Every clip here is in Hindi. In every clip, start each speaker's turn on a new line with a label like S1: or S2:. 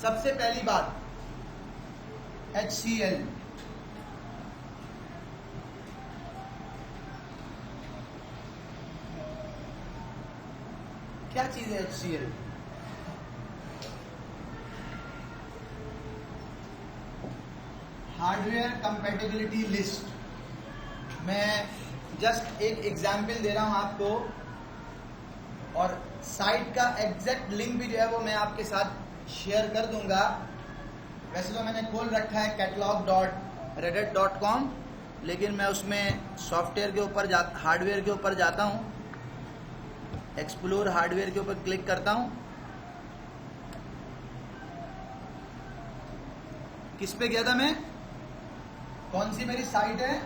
S1: सबसे पहली बात HCL, क्या चीज है HCL? Hardware compatibility list. मैं जस्ट एक एग्जाम्पल दे रहा हूं आपको, और साइट का एग्जैक्ट लिंक भी जो है वो मैं आपके साथ शेयर कर दूंगा। वैसे तो मैंने खोल रखा है catalog.reddit.com, लेकिन मैं उसमें सॉफ्टवेयर के ऊपर हार्डवेयर के ऊपर जाता हूं, एक्सप्लोर हार्डवेयर के ऊपर क्लिक करता हूं। किस पे गया था मैं? कौन सी मेरी साइट है?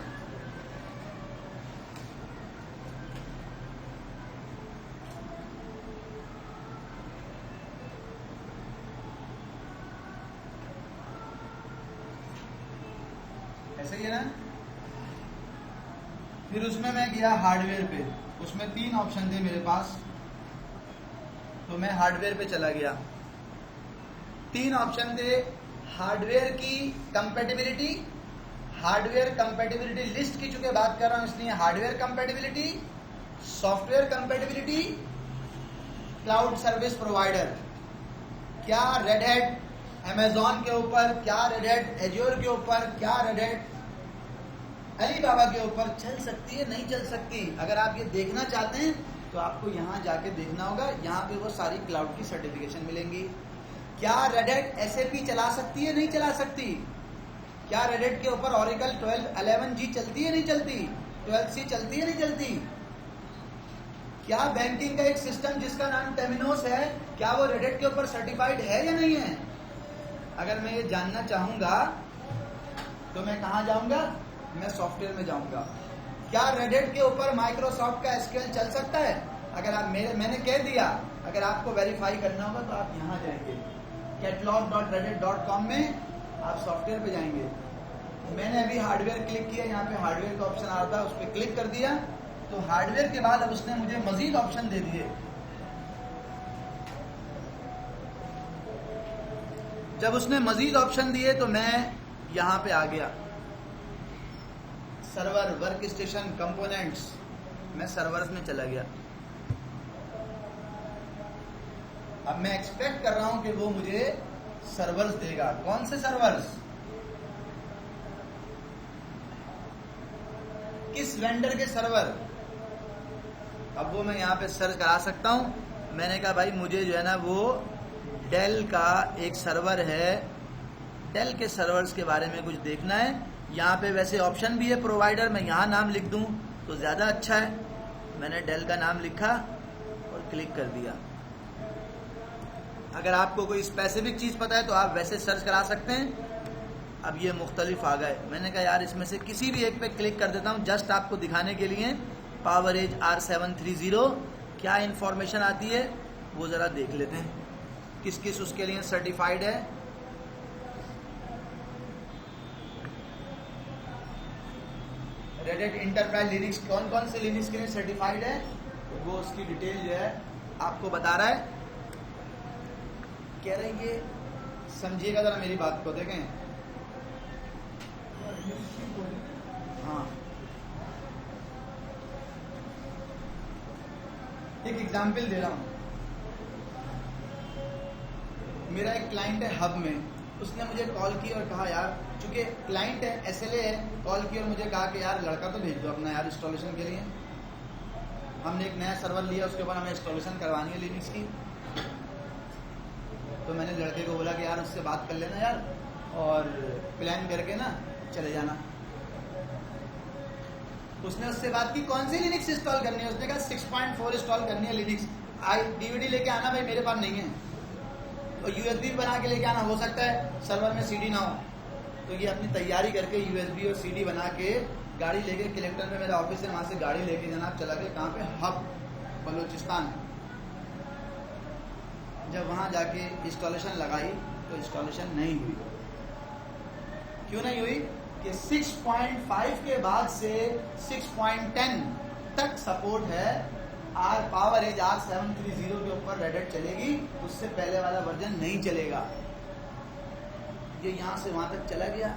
S1: ऐसे ही है ना? फिर उसमें मैं गया हार्डवेयर पे, उसमें 3 ऑप्शन थे मेरे पास, तो मैं हार्डवेयर पे चला गया। 3 ऑप्शन थे, हार्डवेयर की कंपैटिबिलिटी, हार्डवेयर कंपैटिबिलिटी लिस्ट की चूंकि बात कर रहा हूं इसलिए hardware compatibility, software compatibility, cloud service provider. क्या रेड हैट अमेजॉन के ऊपर, क्या रेड हैट एज्योर के ऊपर, क्या रेड हैट अलीबाबा के ऊपर चल सकती है, नहीं चल सकती? अगर आप ये देखना चाहते हैं तो आपको यहाँ जाके देखना होगा, यहाँ पे वो सारी क्लाउड की सर्टिफिकेशन मिलेंगी। क्या रेड हैट SAP चला सकती है, नहीं चला सकती? क्या रेड हैट के ऊपर ऑरेकल 1211G चलती है, नहीं चलती? 12C चलती है, नहीं चलती? क्या बैंकिंग का एक सिस्टम जिसका नाम टेमिनोस है, क्या वो रेड हैट के ऊपर सर्टिफाइड है या नहीं है? अगर मैं ये जानना चाहूंगा तो मैं कहां जाऊंगा? मैं सॉफ्टवेयर में जाऊंगा। क्या रेड हैट के ऊपर माइक्रोसॉफ्ट का SQL चल सकता है? अगर आप मैंने कह दिया, अगर आपको वेरीफाई करना होगा तो आप यहां जाएंगे catalog.reddit.com में, आप सॉफ्टवेयर पे जाएंगे। मैंने अभी हार्डवेयर क्लिक किया, यहाँ पे हार्डवेयर का ऑप्शन आ रहा था, उस पर क्लिक कर दिया, तो हार्डवेयर के बाद अब उसने मुझे मजीद ऑप्शन दे दिए। जब उसने मजीद ऑप्शन दिए तो मैं यहां पे आ गया, सर्वर, वर्क स्टेशन, कंपोनेंट्स, मैं सर्वर्स में चला गया। अब मैं एक्सपेक्ट कर रहा हूं कि वो मुझे सर्वर्स देगा। कौन से सर्वर्स? किस वेंडर के सर्वर? अब वो मैं यहाँ पे सर्च करा सकता हूं। मैंने कहा भाई मुझे जो है ना वो डेल का एक सर्वर है, डेल के सर्वर्स के बारे में कुछ देखना है। यहाँ पे वैसे ऑप्शन भी है प्रोवाइडर, मैं यहाँ नाम लिख दूं तो ज़्यादा अच्छा है। मैंने डेल का नाम लिखा और क्लिक कर दिया। अगर आपको कोई स्पेसिफिक चीज़ पता है तो आप वैसे सर्च करा सकते हैं। अब ये मुख्तलिफ आ गए, मैंने कहा यार इसमें से किसी भी एक पे क्लिक कर देता हूँ, जस्ट आपको दिखाने के लिए। पावरेज R730 क्या इन्फॉर्मेशन आती है वो ज़रा देख लेते हैं, किस किस उसके लिए सर्टिफाइड है। रेड हैट एंटरप्राइज लिनक्स कौन कौन से लिनक्स के लिए सर्टिफाइड है वो उसकी डिटेल जो है आपको बता रहा है। कह रहे हैं ये समझिएगा जरा मेरी बात को, देखें। हाँ, एक एग्जाम्पल दे रहा हूं। मेरा एक क्लाइंट है हब में, उसने मुझे कॉल की और कहा यार, चूंकि क्लाइंट है SLA है, कॉल की और मुझे कहा कि यार लड़का तो भेज दो अपना यार इंस्टॉलेशन के लिए। हमने एक नया सर्वर लिया, उसके बाद हमें इंस्टॉलेशन करवानी है लिनक्स की। तो मैंने लड़के को बोला कि यार उससे बात कर लेना यार, और प्लान करके ना चले जाना। उसने उससे बात की कौन सी लिनक्स इंस्टॉल करनी है, उसने कहा 6.4 इंस्टॉल करनी है लिनक्स। DVD लेके आना भाई, मेरे पास नहीं है, और USB बना के लेके आना, हो सकता है सर्वर में CD ना हो। तो ये अपनी तैयारी करके USB और CD बना के गाड़ी लेके कलेक्टर में मेरा ऑफिस है, वहां से गाड़ी लेके जनाब चला गया। कहाँ पे? हब, बलूचिस्तान। जब वहां जाके इंस्टॉलेशन लगाई तो इंस्टॉलेशन नहीं हुई। क्यों नहीं हुई? कि 6.5 के बाद से 6.10 तक सपोर्ट है। पावरेज R730 के ऊपर रेड हैट चलेगी, उससे पहले वाला वर्जन नहीं चलेगा। ये यहाँ से वहाँ तक चला गया,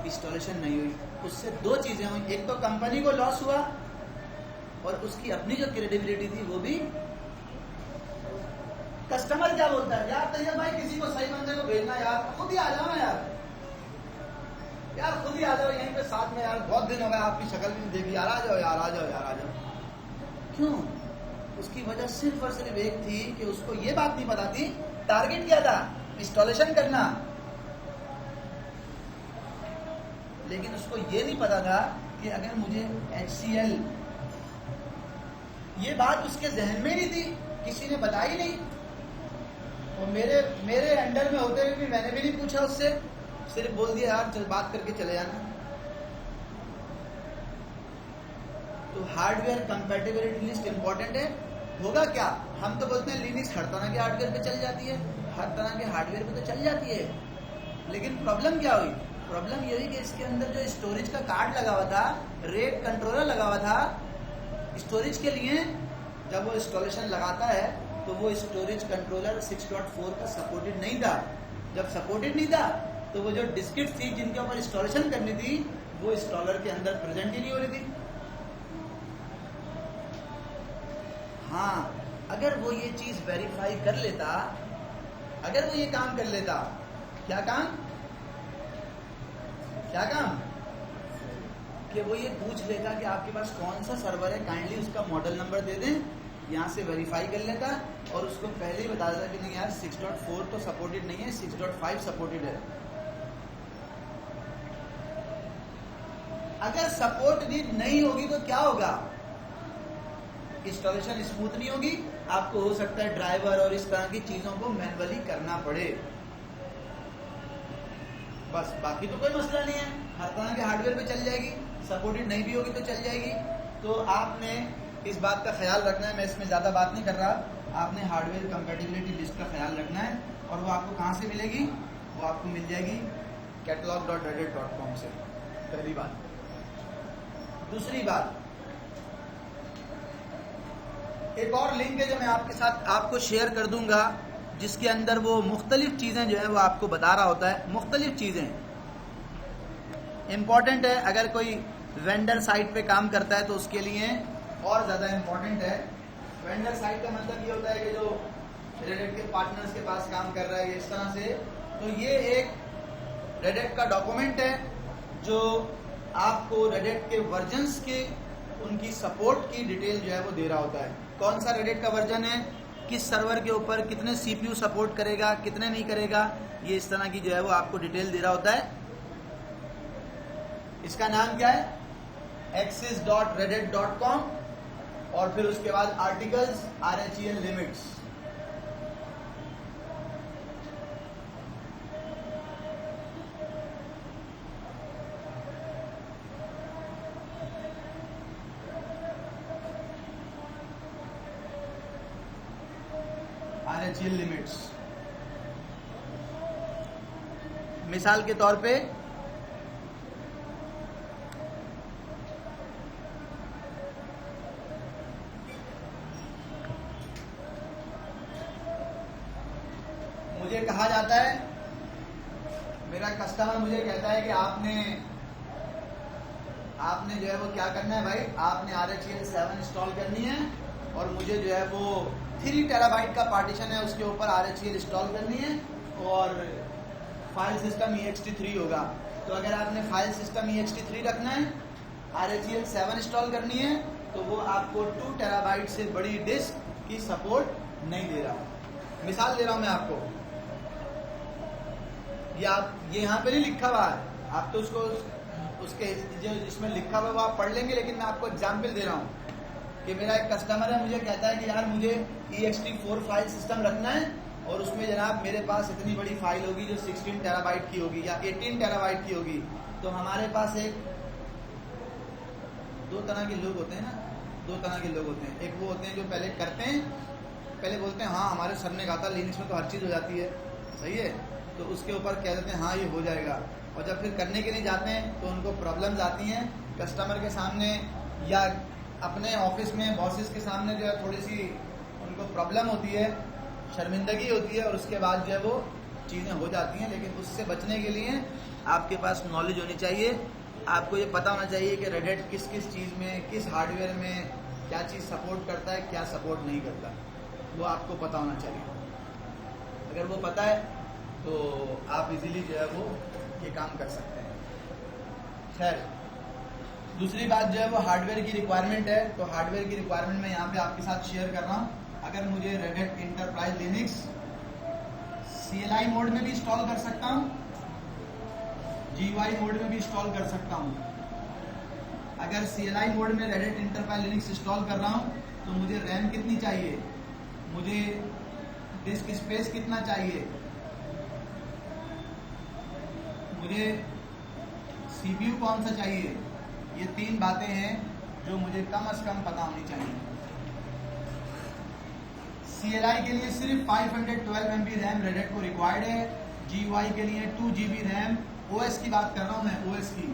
S1: इंस्टॉलेशन नहीं हुई। उससे दो चीज़ें हुई, एक तो कंपनी को लॉस हुआ और उसकी अपनी जो क्रेडिबिलिटी थी वो भी। कस्टमर क्या बोलता है, यार तैयब भाई किसी को सही बंदे को भेजना, यार खुद ही आ जाओ ना, यार खुद ही आ जाओ यहीं पे साथ में, यार बहुत दिन हो गए आपकी शक्ल भी नहीं देखी, यार आ जाओ यार, आ जाओ यार, आ जाओ। क्यों? उसकी वजह सिर्फ और सिर्फ एक थी कि उसको ये बात नहीं पता थी, टारगेट क्या था, इंस्टॉलेशन करना। लेकिन उसको ये नहीं पता था कि अगर मुझे HCL, ये बात उसके जहन में नहीं थी, किसी ने बताई नहीं। और मेरे अंडर में होते हुए भी मैंने भी नहीं पूछा उससे, सिर्फ बोल दिया यार चल बात करके चले जाना। तो हार्डवेयर कंपैटिबिलिटी लिस्ट इंपॉर्टेंट है। होगा क्या, हम तो बोलते हैं लिनक्स हर तरह के हार्डवेयर पे चल जाती है, हर तरह के हार्डवेयर पे तो चल जाती है, लेकिन प्रॉब्लम क्या हुई? प्रॉब्लम ये हुई कि इसके अंदर जो स्टोरेज का कार्ड लगा हुआ था, रेट कंट्रोलर लगा हुआ था स्टोरेज के लिए, जब वो इंस्टॉलेशन लगाता है तो वो स्टोरेज कंट्रोलर 6.4 का सपोर्टेड नहीं था। जब सपोर्टेड नहीं था तो वो जो डिस्केट थी जिनके ऊपर इंस्टॉलेशन करनी थी वो इंस्टॉलर के अंदर प्रेजेंट ही नहीं हो रही थी। हाँ, अगर वो ये चीज वेरीफाई कर लेता, अगर वो ये काम कर लेता, क्या काम कि वो ये पूछ लेता कि आपके पास कौन सा सर्वर है, काइंडली उसका मॉडल नंबर दे दें, यहाँ से वेरीफाई कर लेता और उसको पहले ही बता देता कि नहीं यार 6.4 तो सपोर्टेड नहीं है, 6.5 सपोर्टेड है। अगर सपोर्ट नहीं होगी तो क्या होगा? इंस्टॉलेशन स्मूथ नहीं होगी, आपको हो सकता है ड्राइवर और इस तरह की चीजों को मैन्युअली करना पड़े। बस, बाकी तो कोई मसला नहीं है, हर तरह के हार्डवेयर पे चल जाएगी, सपोर्टेड नहीं भी होगी तो चल जाएगी। तो आपने इस बात का ख्याल रखना है, मैं इसमें ज्यादा बात नहीं कर रहा, आपने हार्डवेयर कंपैटिबिलिटी लिस्ट का ख्याल रखना है। और वो आपको कहाँ से मिलेगी? वो आपको मिल जाएगी catalog.reddit.com से, पहली बात। दूसरी बात, एक और लिंक है जो मैं आपके साथ आपको शेयर कर दूंगा, जिसके अंदर वो मुख्तलिफ चीजें जो है वो आपको बता रहा होता है। मुख्तलिफ चीजें इंपॉर्टेंट है, अगर कोई वेंडर साइट पे काम करता है तो उसके लिए और ज्यादा इंपॉर्टेंट है। वेंडर साइट का मतलब ये होता है कि जो रेडिट के पार्टनर्स के पास काम कर रहा है इस तरह से, तो ये एक रेडिट का डॉक्यूमेंट है जो आपको रेडिट के वर्जन्स के उनकी सपोर्ट की डिटेल जो है वो दे रहा होता है। कौन सा रेडिट का वर्जन है, किस सर्वर के ऊपर कितने CPU सपोर्ट करेगा, कितने नहीं करेगा, ये इस तरह की जो है वो आपको डिटेल दे रहा होता है। इसका नाम क्या है? access.reddit.com और फिर उसके बाद articles RHEL limits. RHEL limits, मिसाल के तौर पे मुझे कहा जाता है, मेरा कस्टमर मुझे कहता है कि आपने जो है वो क्या करना है भाई, आपने RHEL 7 इंस्टॉल करनी है और मुझे जो है वो 3 टेराबाइट का पार्टीशन है, उसके ऊपर RHEL इंस्टॉल करनी है और फाइल सिस्टम ext3 होगा। तो अगर आपने फाइल सिस्टम ext3 रखना है, RHEL 7 इंस्टॉल करनी है, तो वो आपको 2 टेराबाइट से बड़ी डिस्क की सपोर्ट नहीं दे रहा। मिसाल दे रहा हूं मैं आपको, ये यहाँ पे नहीं लिखा हुआ है, आप तो उसके जो इसमें लिखा हुआ वो आप पढ़ लेंगे, लेकिन मैं आपको एग्जाम्पल दे रहा हूँ कि मेरा एक कस्टमर है, मुझे कहता है कि यार मुझे ext4 फाइल सिस्टम रखना है और उसमें जनाब मेरे पास इतनी बड़ी फाइल होगी जो 16 टेराबाइट की होगी या 18 टेराबाइट की होगी। तो हमारे पास दो तरह के लोग होते हैं ना, दो तरह के लोग होते हैं। एक वो होते हैं जो पहले करते हैं, पहले बोलते हैं हाँ हमारे सर ने कहा था लिनक्स में तो हर चीज़ हो जाती है, सही है, तो उसके ऊपर कह देते हैं हाँ ये हो जाएगा, और जब फिर करने के लिए जाते हैं तो उनको प्रॉब्लम्स आती हैं कस्टमर के सामने या अपने ऑफिस में बॉसेस के सामने, जो है थोड़ी सी उनको प्रॉब्लम होती है, शर्मिंदगी होती है, और उसके बाद जो है वो चीज़ें हो जाती हैं, लेकिन उससे बचने के लिए आपके पास नॉलेज होनी चाहिए। आपको ये पता होना चाहिए कि रेड हैट किस किस चीज़ में, किस हार्डवेयर में क्या चीज़ सपोर्ट करता है, क्या सपोर्ट नहीं करता, वो आपको पता होना चाहिए। अगर वो पता है तो आप इजीली जो है वो ये काम कर सकते हैं। खैर, दूसरी बात जो है वो हार्डवेयर की रिक्वायरमेंट है। तो हार्डवेयर की रिक्वायरमेंट मैं यहाँ पे आपके साथ शेयर कर रहा हूँ। अगर मुझे red hat enterprise Linux CLI mode में भी इंस्टॉल कर सकता हूँ, GUI मोड में भी इंस्टॉल कर सकता हूँ। अगर CLI मोड में red hat enterprise Linux install कर रहा हूँ तो मुझे रैम कितनी चाहिए, मुझे डिस्क स्पेस कितना चाहिए, मुझे CPU कौन सा चाहिए, ये 3 बातें हैं जो मुझे कम से कम पता होनी चाहिए। CLI के लिए सिर्फ 512 MB रैम रेड हैट को रिक्वायर्ड है। GUI के लिए 2 GB रैम। OS की बात कर रहा हूँ मैं, OS की,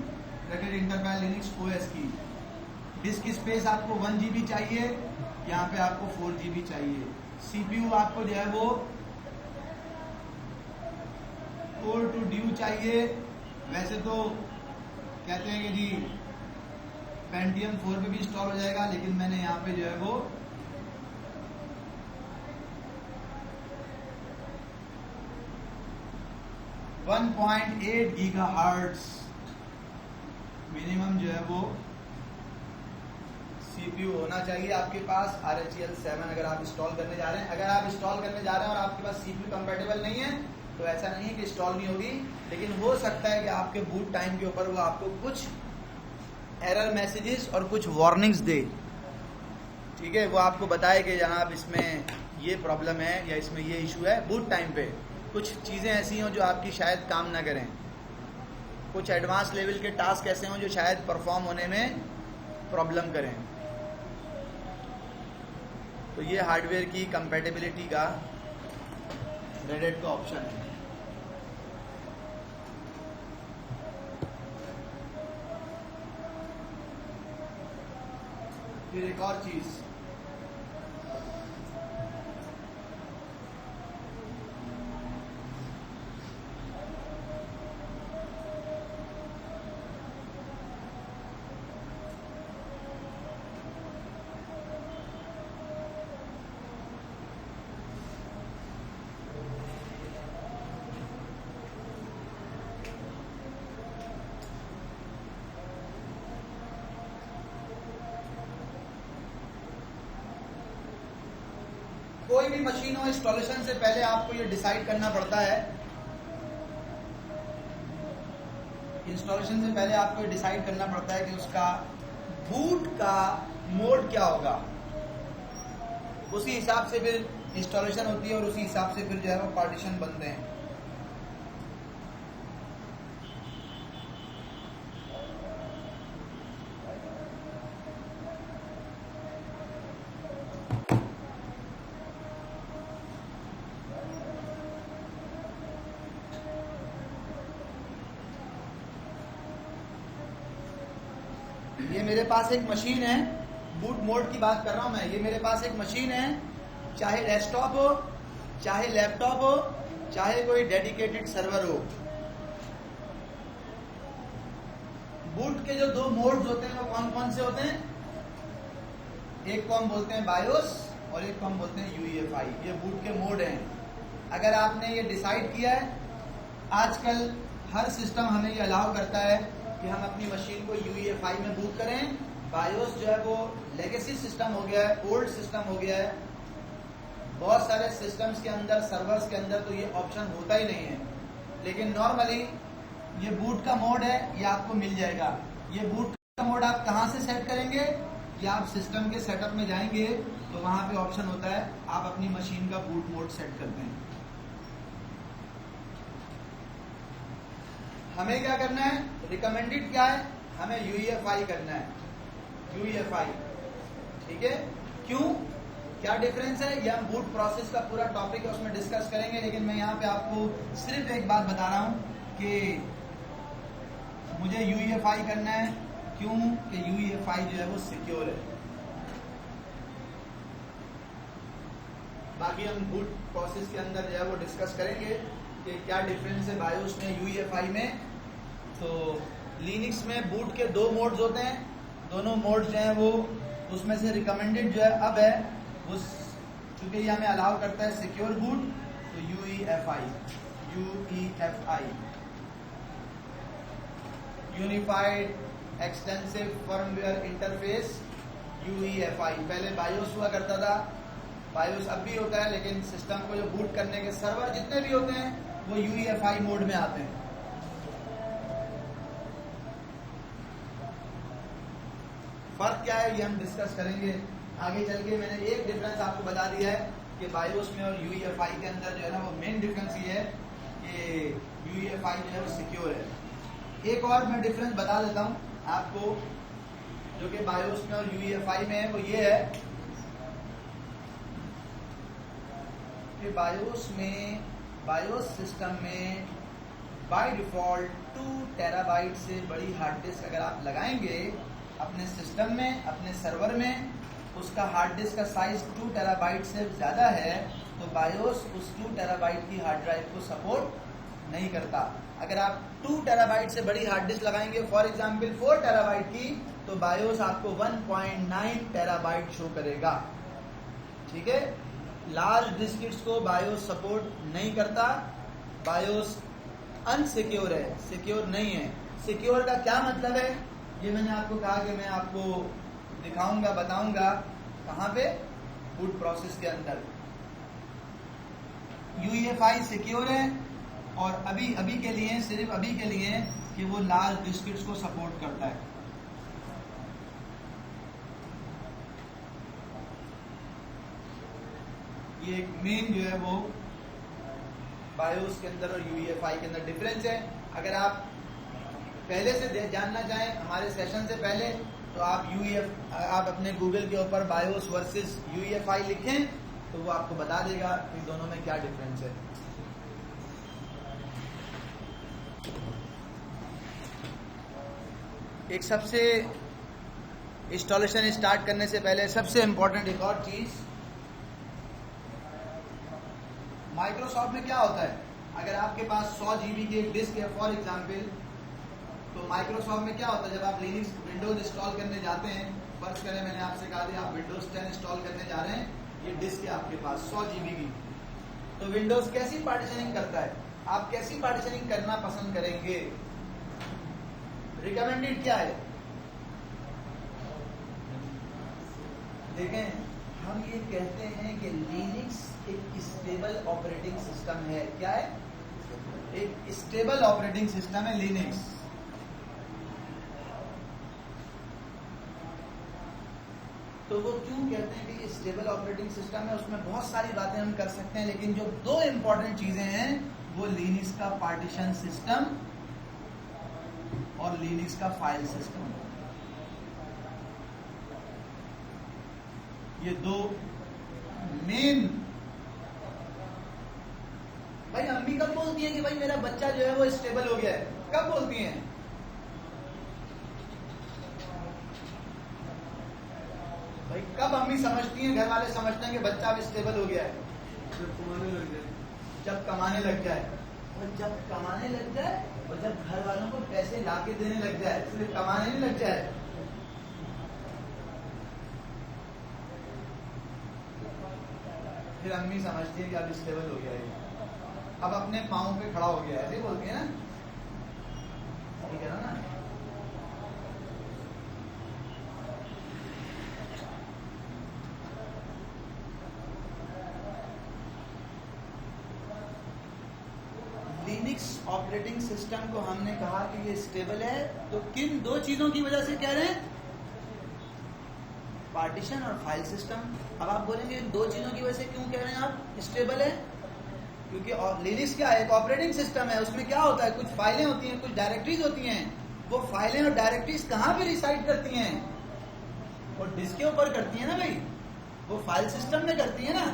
S1: red hat enterprise Linux OS की। डिस्क स्पेस आपको 1 GB चाहिए, यहाँ पे आपको 4 GB चाहिए। CPU आपको जो है वो कोर टू ड्यू चाहिए। वैसे तो कहते हैं कि जी पेंटियम 4 पे भी इंस्टॉल हो जाएगा, लेकिन मैंने यहाँ पे जो है वो .8 GHz मिनिमम जो है वो CPU होना चाहिए आपके पास। RHEL 7 अगर आप इंस्टॉल करने जा रहे हैं, अगर आप इंस्टॉल करने जा रहे हैं और आपके पास CPU कंपेटेबल नहीं है तो ऐसा नहीं है कि इंस्टॉल नहीं होगी, लेकिन हो सकता है कि आपके बूट टाइम के ऊपर वो आपको कुछ एरर मैसेजेस और कुछ वार्निंग्स दे। ठीक है, वो आपको बताए कि जनाब इसमें ये प्रॉब्लम है या इसमें ये इशू है। बूट टाइम पे कुछ चीज़ें ऐसी हों जो आपकी शायद काम ना करें, कुछ एडवांस लेवल के टास्क ऐसे हों जो शायद परफॉर्म होने में प्रॉब्लम करें। तो ये हार्डवेयर की कंपैटिबिलिटी का रेड हैट का ऑप्शन है। फिर एक और चीज, कोई भी मशीन हो, इंस्टॉलेशन से पहले आपको ये डिसाइड करना पड़ता है, इंस्टॉलेशन से पहले आपको ये डिसाइड करना पड़ता है कि उसका बूट का मोड क्या होगा। उसी हिसाब से फिर इंस्टॉलेशन होती है और उसी हिसाब से फिर जो है वो पार्टीशन बनते हैं। ये मेरे पास एक मशीन है, बूट मोड की बात कर रहा हूं मैं। ये मेरे पास एक मशीन है, चाहे डेस्कटॉप हो, चाहे लैपटॉप हो, चाहे कोई डेडिकेटेड सर्वर हो। बूट के जो 2 मोड्स होते हैं वो कौन कौन से होते हैं? एक को हम बोलते हैं बायोस और एक को हम बोलते हैं UEFI। ये बूट के मोड हैं। अगर आपने ये डिसाइड किया है, आजकल हर सिस्टम हमें ये अलाउ करता है कि हम अपनी मशीन को UEFI में बूट करें। बायोस जो है वो लेगेसी सिस्टम हो गया है, ओल्ड सिस्टम हो गया है। बहुत सारे सिस्टम्स के अंदर, सर्वर्स के अंदर तो ये ऑप्शन होता ही नहीं है, लेकिन नॉर्मली ये बूट का मोड है, ये आपको मिल जाएगा। ये बूट का मोड आप कहाँ से सेट करेंगे? या आप सिस्टम के सेटअप में जाएंगे तो वहां पे ऑप्शन होता है, आप अपनी मशीन का बूट मोड सेट करते हैं। हमें क्या करना है? रिकमेंडेड क्या है? हमें UEFI करना है, UEFI। ठीक है, क्यों, क्या डिफरेंस है, यह हम बूट प्रोसेस का पूरा टॉपिक है, उसमें डिस्कस करेंगे। लेकिन मैं यहाँ पे आपको सिर्फ एक बात बता रहा हूँ कि मुझे UEFI करना है। क्यों? कि UEFI जो है वो सिक्योर है। बाकी हम बूट प्रोसेस के अंदर जो है वो डिस्कस करेंगे कि कि क्या डिफरेंस है बायोस में यूईएफआई में। तो लिनक्स में बूट के दो मोड्स होते हैं, दोनों मोड्स जो हैं वो उसमें से रिकमेंडेड जो है अब है वो, चूंकि ये हमें अलाउ करता है सिक्योर बूट, तो UEFI unified extensive firmware interface UEFI. पहले बायोस हुआ करता था, बायोस अब भी होता है, लेकिन सिस्टम को जो बूट करने के सर्वर जितने भी होते हैं वो यूईएफआई मोड में आते हैं। फर्क क्या है ये हम डिस्कस करेंगे आगे चल के। मैंने एक डिफरेंस आपको बता दिया है कि बायोस में और यूईएफआई के अंदर जो है ना वो मेन डिफरेंस ये है कि यूईएफआई जो है वो सिक्योर है। एक और मैं डिफरेंस बता देता हूं आपको जो कि बायोस में और यूईएफआई में है, वो ये है कि बायोस सिस्टम में बाय डिफॉल्ट 2 टेराबाइट से बड़ी हार्ड डिस्क अगर आप लगाएंगे अपने सिस्टम में, अपने सर्वर में, उसका हार्ड डिस्क का साइज 2 टेराबाइट से ज्यादा है तो बायोस उस 2 टेराबाइट की हार्ड ड्राइव को सपोर्ट नहीं करता। अगर आप 2 टेराबाइट से बड़ी हार्ड डिस्क लगाएंगे, फॉर एग्जांपल 4 टेराबाइट की, तो बायोस आपको 1.9 टेराबाइट शो करेगा। ठीक है, लार्ज डिस्किट्स को बायोस सपोर्ट नहीं करता। बायोस अनसिक्योर है, सिक्योर नहीं है। सिक्योर का क्या मतलब है ये मैंने आपको कहा कि मैं आपको दिखाऊंगा, बताऊंगा कहां पे, बूट प्रोसेस के अंदर। यूईएफआई सिक्योर है और अभी के लिए, सिर्फ अभी के लिए कि वो लार्ज डिस्किट्स को सपोर्ट करता है। ये एक मेन जो है वो बायोस के अंदर और यूईएफआई के अंदर डिफरेंस है। अगर आप पहले से जानना चाहें हमारे सेशन से पहले, तो आप अपने गूगल के ऊपर बायोस वर्सेस यूईएफआई लिखें तो वो आपको बता देगा इन दोनों में क्या डिफरेंस है। एक सबसे इंस्टॉलेशन स्टार्ट करने से पहले सबसे इंपॉर्टेंट एक और चीज, माइक्रोसॉफ्ट में क्या होता है, अगर आपके पास 100 GB की एक डिस्क है फॉर एग्जांपल, तो माइक्रोसॉफ्ट में क्या होता है जब आप लिनक्स विंडोज इंस्टॉल करने जाते हैं, फर्ज करें मैंने आपसे कहा था आप विंडोज 10 इंस्टॉल करने जा रहे हैं, ये डिस्क है आपके पास 100 GB की, तो विंडोज कैसी पार्टीशनिंग करता है, आप कैसी पार्टीशनिंग करना पसंद करेंगे? रिकमेंडेड क्या है? देखें, हम ये कहते हैं कि लिनक्स एक स्टेबल ऑपरेटिंग सिस्टम है। क्या है? एक स्टेबल ऑपरेटिंग सिस्टम है लिनक्स। तो वो क्यों कहते हैं कि स्टेबल ऑपरेटिंग सिस्टम है? उसमें बहुत सारी बातें हम कर सकते हैं, लेकिन जो दो इंपॉर्टेंट चीजें हैं वो लिनक्स का पार्टीशन सिस्टम और लिनक्स का फाइल सिस्टम। ये दो मेन। भाई अम्मी कब बोलती है कि भाई मेरा बच्चा जो है वो स्टेबल हो गया है? कब बोलती हैं? भाई कब अम्मी समझती हैं, घर वाले समझते हैं कि बच्चा अब स्टेबल हो गया है? जब कमाने लग जाए। जब कमाने लग जाए, और जब कमाने लग जाए और जब घर वालों को पैसे लाके देने लग जाए, सिर्फ कमाने नहीं लग जाए। फिर अम्मी समझती है कि अब स्टेबल हो गया है, अब अपने पाँव पे खड़ा हो गया है। ऐसे बोलती है ना, ठीक है ना? लिनक्स ऑपरेटिंग सिस्टम को हमने कहा कि ये स्टेबल है, तो किन दो चीजों की वजह से कह रहे हैं? पार्टीशन और फाइल सिस्टम। अब आप बोलेंगे इन दो चीजों की वजह से क्यों कह रहे हैं आप स्टेबल है? क्योंकि लिनक्स क्या है? एक ऑपरेटिंग सिस्टम है, उसमें क्या होता है, कुछ फाइलें होती हैं, कुछ डायरेक्टरीज होती हैं। वो फाइलें और डायरेक्टरीज कहाँ पे रिसाइड करती हैं? और डिस्क के ऊपर करती है ना भाई, वो फाइल सिस्टम में करती है ना।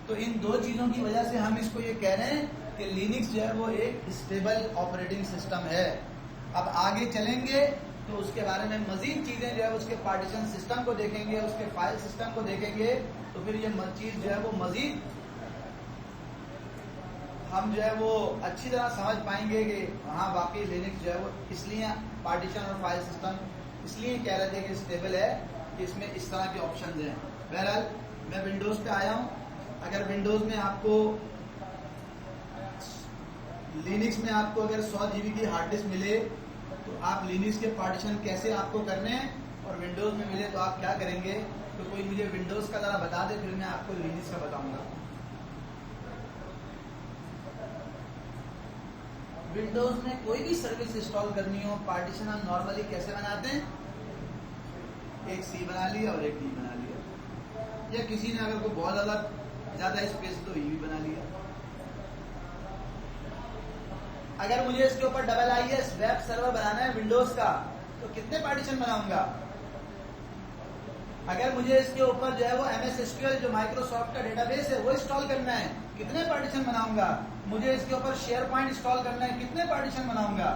S1: तो इन दो चीजों की वजह से हम इसको ये कह रहे हैं कि लिनक्स जो है वो एक स्टेबल ऑपरेटिंग सिस्टम है। अब आगे चलेंगे तो उसके बारे में मजीद चीजें जो है उसके पार्टीशन सिस्टम को देखेंगे, उसके फाइल सिस्टम को देखेंगे, तो फिर ये चीज जो है वो मजीद हम जो है वो अच्छी तरह समझ पाएंगे कि हाँ वाकई लिनक्स जो है वो इसलिए पार्टीशन और फाइल सिस्टम इसलिए कह रहे थे कि स्टेबल है कि इसमें इस तरह के ऑप्शन हैं। बहरहाल मैं विंडोज पे आया हूँ। अगर विंडोज में आपको लिनक्स में आपको अगर 100 GB की हार्ड डिस्क मिले तो आप लिनक्स के पार्टीशन कैसे आपको करने हैं, और विंडोज में मिले तो आप क्या करेंगे। तो कोई मुझे विंडोज का जरा बता दे, फिर मैं आपको लिनक्स का बताऊंगा। विंडोज में कोई भी सर्विस इंस्टॉल करनी हो, पार्टीशन हम नॉर्मली कैसे बनाते हैं, एक सी बना लिया और एक डी बना लिया, या किसी ने अगर कोई बहुत ज्यादा स्पेस तो ई भी बना लिया। अगर मुझे इसके ऊपर IIS वेब सर्वर बनाना है विंडोज का, तो कितने पार्टीशन बनाऊंगा। अगर मुझे इसके ऊपर जो है वो MS SQL जो माइक्रोसॉफ्ट का डेटाबेस है वो इंस्टॉल करना है, कितने पार्टीशन बनाऊंगा। मुझे इसके ऊपर शेयर पॉइंट इंस्टॉल करना है, कितने पार्टीशन बनाऊंगा।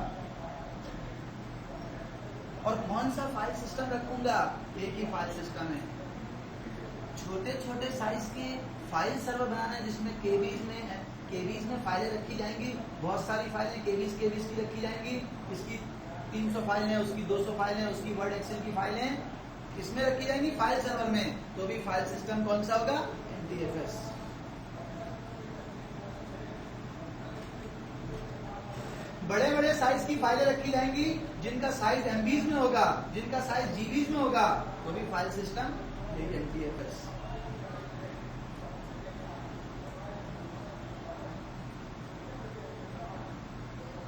S1: और कौन सा फाइल सिस्टम रखूंगा, एक ही फाइल सिस्टम है। छोटे छोटे साइज के फाइल सर्वर बनाना है जिसमें केबीज में फाइलें रखी जाएंगी, बहुत सारी फाइलें केबीज की रखी जाएंगी। इसकी 300 फाइल है, उसकी 200 फाइल है, उसकी वर्ड एक्सेल की फाइल है, इसमें रखी जाएंगी फाइल सर्वर में। तो भी फाइल सिस्टम कौन सा होगा, NTFS। बड़े बड़े साइज की फाइलें रखी जाएंगी जिनका साइज MBs में होगा, जिनका साइज GBs में होगा, तो भी file system NTFS।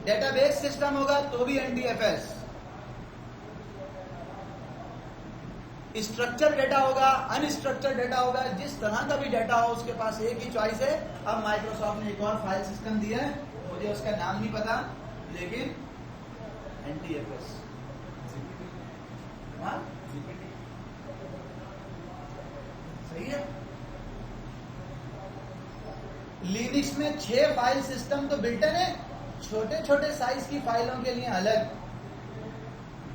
S1: Database system होगा तो भी NTFS। स्ट्रक्चर डेटा होगा, अनस्ट्रक्चर डेटा होगा, जिस तरह का भी डेटा हो उसके पास एक ही चॉइस है। अब माइक्रोसॉफ्ट ने एक और फाइल सिस्टम दिया है, मुझे उसका नाम नहीं पता, लेकिन NTFS। हाँ सही है। लिनक्स में 6 फाइल सिस्टम तो बिल्टन है, छोटे छोटे साइज की फाइलों के लिए अलग,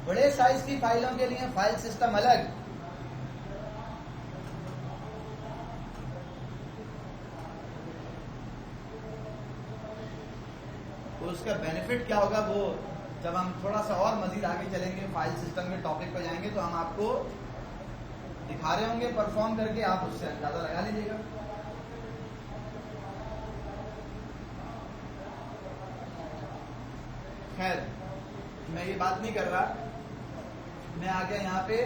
S1: बड़े साइज की फाइलों के लिए फाइल सिस्टम अलग। तो उसका बेनिफिट क्या होगा वो जब हम थोड़ा सा और मजीद आगे चलेंगे, फाइल सिस्टम के टॉपिक पर जाएंगे, तो हम आपको दिखा रहे होंगे परफॉर्म करके, आप उससे अंदाजा लगा लीजिएगा। खैर मैं ये बात नहीं कर रहा, मैं आ गया यहाँ पे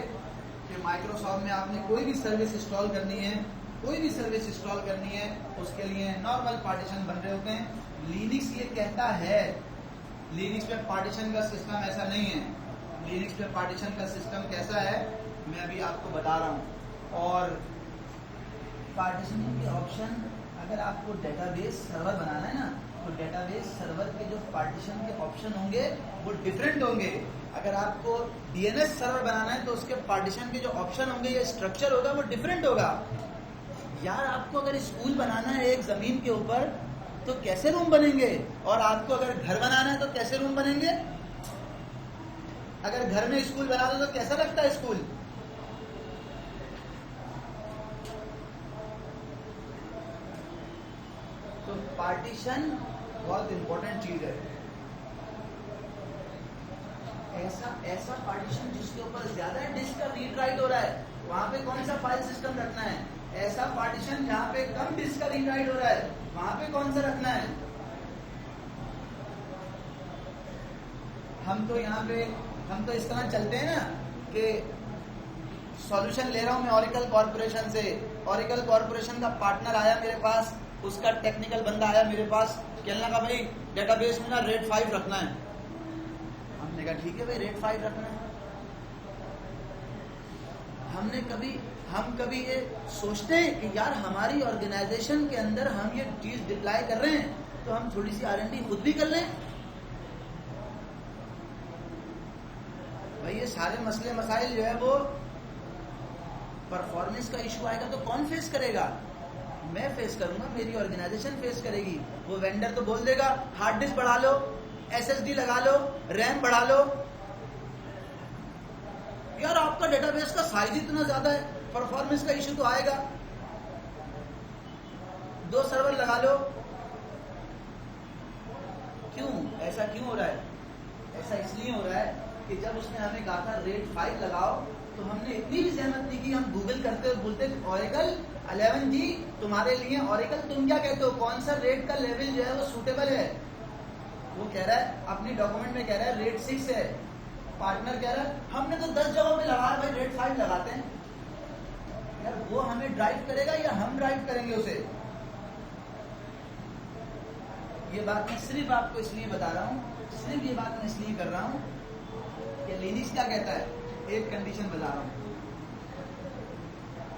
S1: कि माइक्रोसॉफ्ट में आपने कोई भी सर्विस इंस्टॉल करनी है, उसके लिए नॉर्मल पार्टीशन बन रहे होते हैं। लिनक्स ये कहता है, लिनक्स पे पार्टीशन का सिस्टम ऐसा नहीं है। लिनक्स पे पार्टीशन का सिस्टम कैसा है मैं अभी आपको बता रहा हूँ। और पार्टीशनिंग के ऑप्शन, अगर आपको डेटाबेस सर्वर बनाना है ना, तो डेटाबेस सर्वर के जो पार्टीशन के ऑप्शन होंगे वो डिफरेंट होंगे। अगर आपको DNS सर्वर बनाना है तो उसके पार्टीशन के जो ऑप्शन होंगे या स्ट्रक्चर होगा वो डिफरेंट होगा। यार आपको अगर स्कूल बनाना है एक जमीन के ऊपर तो कैसे रूम बनेंगे, और आपको अगर घर बनाना है तो कैसे रूम बनेंगे। अगर घर में स्कूल बना दो तो कैसा लगता है स्कूल। तो पार्टीशन बहुत इंपॉर्टेंट चीज है। ऐसा पार्टीशन जिसके ऊपर ज्यादा डिस्क का रीड राइट हो रहा है, वहां पे कौन सा फाइल सिस्टम रखना है। ऐसा पार्टीशन जहां पे कम डिस्क का रीड राइट हो रहा है, वहां पे कौन सा रखना है। हम तो इस तरह चलते हैं ना कि सॉल्यूशन ले रहा हूं मैं ऑरिकल कॉर्पोरेशन से। ऑरिकल कॉर्पोरेशन का पार्टनर आया मेरे पास, उसका टेक्निकल बंदा आया मेरे पास, कहने लगा भाई डेटाबेस में ना रेड 5 रखना है। हमने कहा ठीक है भाई रेड 5 रखना है। हम कभी ये सोचते हैं कि यार हमारी ऑर्गेनाइजेशन के अंदर हम ये चीज डिप्लॉय कर रहे हैं तो हम थोड़ी सी R&D खुद भी कर लें। भाई ये सारे मसले मसाइल जो है वो परफॉर्मेंस का इशू आएगा तो कौन फेस करेगा। मैं फेस करूंगा, मेरी ऑर्गेनाइजेशन फेस करेगी। वो वेंडर तो बोल देगा हार्ड डिस्क बढ़ा लो, SSD लगा लो, रैम बढ़ा लो। यार आपका डेटाबेस का साइज इतना ज्यादा है, परफॉर्मेंस का इशू तो आएगा। 2 सर्वर लगा लो, ऐसा क्यों हो रहा है? ऐसा इसलिए हो रहा है कि जब उसने हमें कहा था रेट 5 लगाओ, तो हमने इतनी भी जहमत नहीं की, हम गूगल करते और बोलते ऑरेकल 11 जी तुम्हारे लिए, ऑरेकल तुम क्या कहते हो, कौन सा रेट का लेवल जो है वो सूटेबल है? वो कह रहा है अपनी डॉक्यूमेंट में कह रहा है रेट 6 है, पार्टनर कह रहा है हमने तो 10 जगहों पे लगा भाई रेट 5 लगाते हैं। यार वो हमें ड्राइव करेगा या हम ड्राइव करेंगे उसे? ये बात मैं सिर्फ आपको इसलिए बता रहा हूँ, सिर्फ ये बात मैं इसलिए कर रहा हूँ कि लिनक्स क्या कहता है, एक कंडीशन बता रहा हूँ।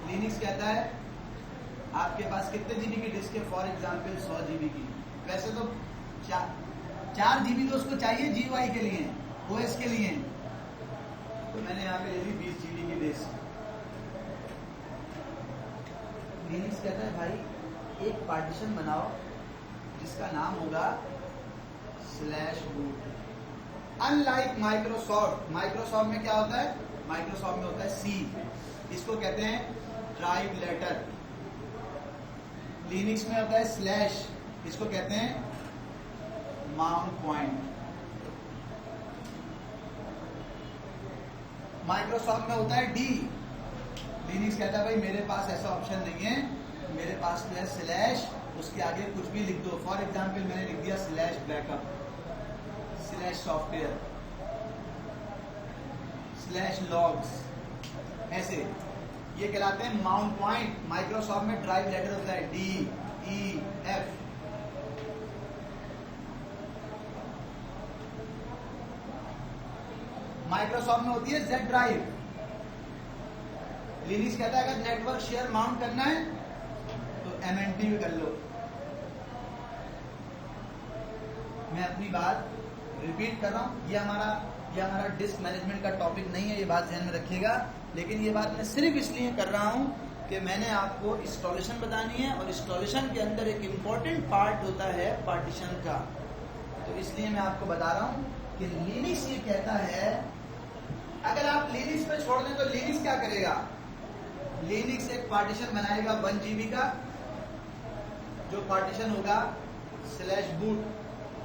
S1: लिनक्स कहता है आपके पास कितने जीबी की डिस्क है, फॉर एग्जाम्पल 100 जीबी की। वैसे तो 4 जीबी तो उसको चाहिए जीयूआई के लिए, ओएस के लिए, तो मैंने यहाँ पे ले ली 20 जीबी की डिस्क। लिनक्स कहता है भाई एक पार्टीशन बनाओ जिसका नाम होगा /boot। अनलाइक माइक्रोसॉफ्ट, माइक्रोसॉफ्ट में क्या होता है, माइक्रोसॉफ्ट में होता है सी, इसको कहते हैं ड्राइव लेटर। लिनक्स में होता है स्लैश, इसको कहते हैं माउंट पॉइंट। माइक्रोसॉफ्ट में होता है डी। लिनक्स कहता है भाई मेरे पास ऐसा ऑप्शन नहीं है, मेरे पास तो है स्लैश, उसके आगे कुछ भी लिख दो। फॉर एग्जाम्पल मैंने लिख दिया /बैकअप, /सॉफ्टवेयर, /लॉग्स, ऐसे ये कहलाते हैं माउंट पॉइंट। माइक्रोसॉफ्ट में ड्राइव लेटर होता है DEF। माइक्रोसॉफ्ट में होती है Z ड्राइव। लिनक्स कहता है अगर नेटवर्क शेयर माउंट करना है तो MNT में कर लो। मैं अपनी बात रिपीट कर रहा हूं, ये हमारा डिस्क मैनेजमेंट का टॉपिक नहीं है, ये बात ध्यान में रखिएगा। लेकिन ये बात मैं सिर्फ इसलिए कर रहा हूं कि मैंने आपको इंस्टॉलेशन बतानी है, और इंस्टॉलेशन के अंदर एक इम्पोर्टेंट पार्ट होता है पार्टीशन का। तो इसलिए मैं आपको बता रहा हूं कि लिनक्स ये कहता है अगर आप लिनक्स पे छोड़ दें तो लिनक्स क्या करेगा, लिनक्स एक पार्टीशन बनाएगा 1 जीबी का, जो पार्टीशन होगा /boot।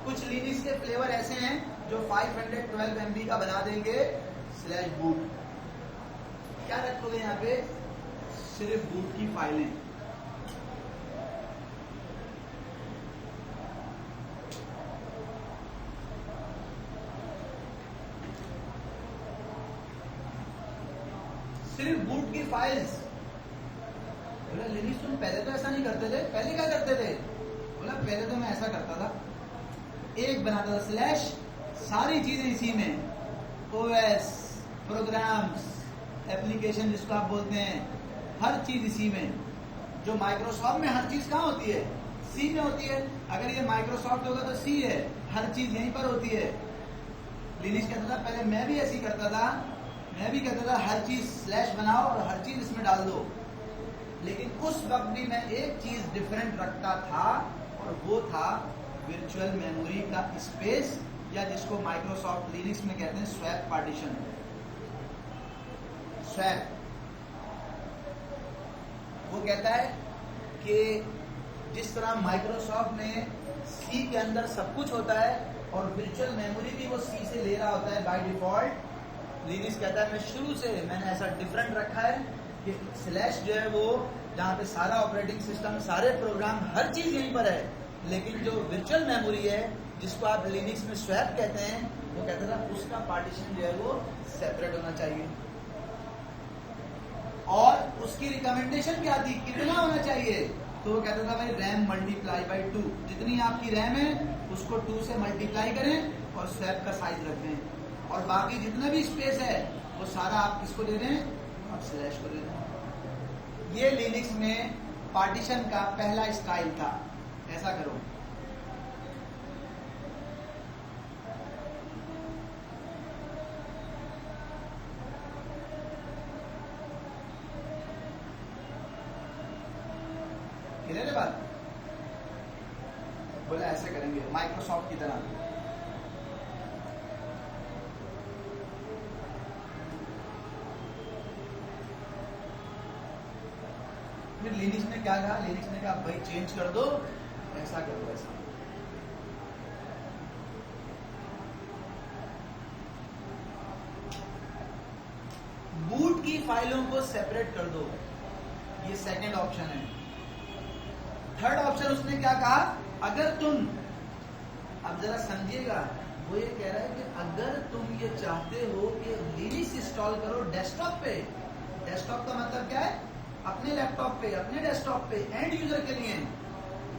S1: कुछ लिनक्स के फ्लेवर ऐसे हैं जो 512 MB का बना देंगे /boot। क्या रखोगे यहाँ पे, सिर्फ बूट की फाइलें। सिर्फ बूट की फाइल्स। बोला लिनक्स तुम पहले तो ऐसा नहीं करते थे, पहले क्या करते थे? बोला पहले तो मैं ऐसा करता था, एक बनाता था स्लैश, सारी चीजें इसी में, ओएस, प्रोग्राम्स, एप्लीकेशन जिसको आप बोलते हैं, हर चीज इसी में। जो माइक्रोसॉफ्ट में हर चीज कहाँ होती है, सी में होती है। अगर ये माइक्रोसॉफ्ट होगा तो सी है, हर चीज यहीं पर होती है। लिनक्स कहता था पहले मैं भी ऐसी करता था, मैं भी कहता था हर चीज स्लैश बनाओ और हर चीज इसमें डाल दो। लेकिन उस वक्त भी मैं एक चीज डिफरेंट रखता था, और वो था वर्चुअल मेमोरी का स्पेस, या जिसको माइक्रोसॉफ्ट लिनक्स में कहते हैं स्वैप पार्टीशन। स्वैप वो कहता है कि जिस तरह माइक्रोसॉफ्ट में सी के अंदर सब कुछ होता है और वर्चुअल मेमोरी भी वो सी से ले रहा होता है बाय डिफॉल्ट, लिनक्स कहता है मैं शुरू से मैंने ऐसा डिफरेंट रखा है कि स्लैश जो है वो जहाँ पे सारा ऑपरेटिंग सिस्टम, सारे प्रोग्राम, हर चीज यहीं पर है। लेकिन जो वर्चुअल मेमोरी है जिसको आप लिनक्स में स्वैप कहते हैं, वो कहता था उसका पार्टीशन जो है वो सेपरेट होना चाहिए। और उसकी रिकमेंडेशन क्या थी, कितना होना चाहिए? तो वो कहता था भाई रैम मल्टीप्लाई बाई 2, जितनी आपकी रैम है उसको 2 से मल्टीप्लाई करें और स्वैप का साइज रखें, और बाकी जितना भी स्पेस है वो सारा आप किसको दे दें, आप स्लैश को दे दें। ये लिनक्स में पार्टीशन का पहला स्टाइल था, ऐसा करो। क्लियर है बात? बोला ऐसे करेंगे माइक्रोसॉफ्ट की तरह। फिर लिनक्स ने क्या कहा, लिनक्स ने कहा भाई चेंज कर दो, ऐसा कर दो, ऐसा। की फाइलों को सेपरेट कर दो। ये सेकंड ऑप्शन है। थर्ड ऑप्शन उसने क्या कहा, अगर तुम, अब जरा समझिएगा, वो ये कह रहा है कि अगर तुम ये चाहते हो कि लिनक्स इंस्टॉल करो डेस्कटॉप पे, डेस्कटॉप का मतलब क्या है, अपने लैपटॉप पे, अपने डेस्कटॉप पे, एंड यूजर के लिए,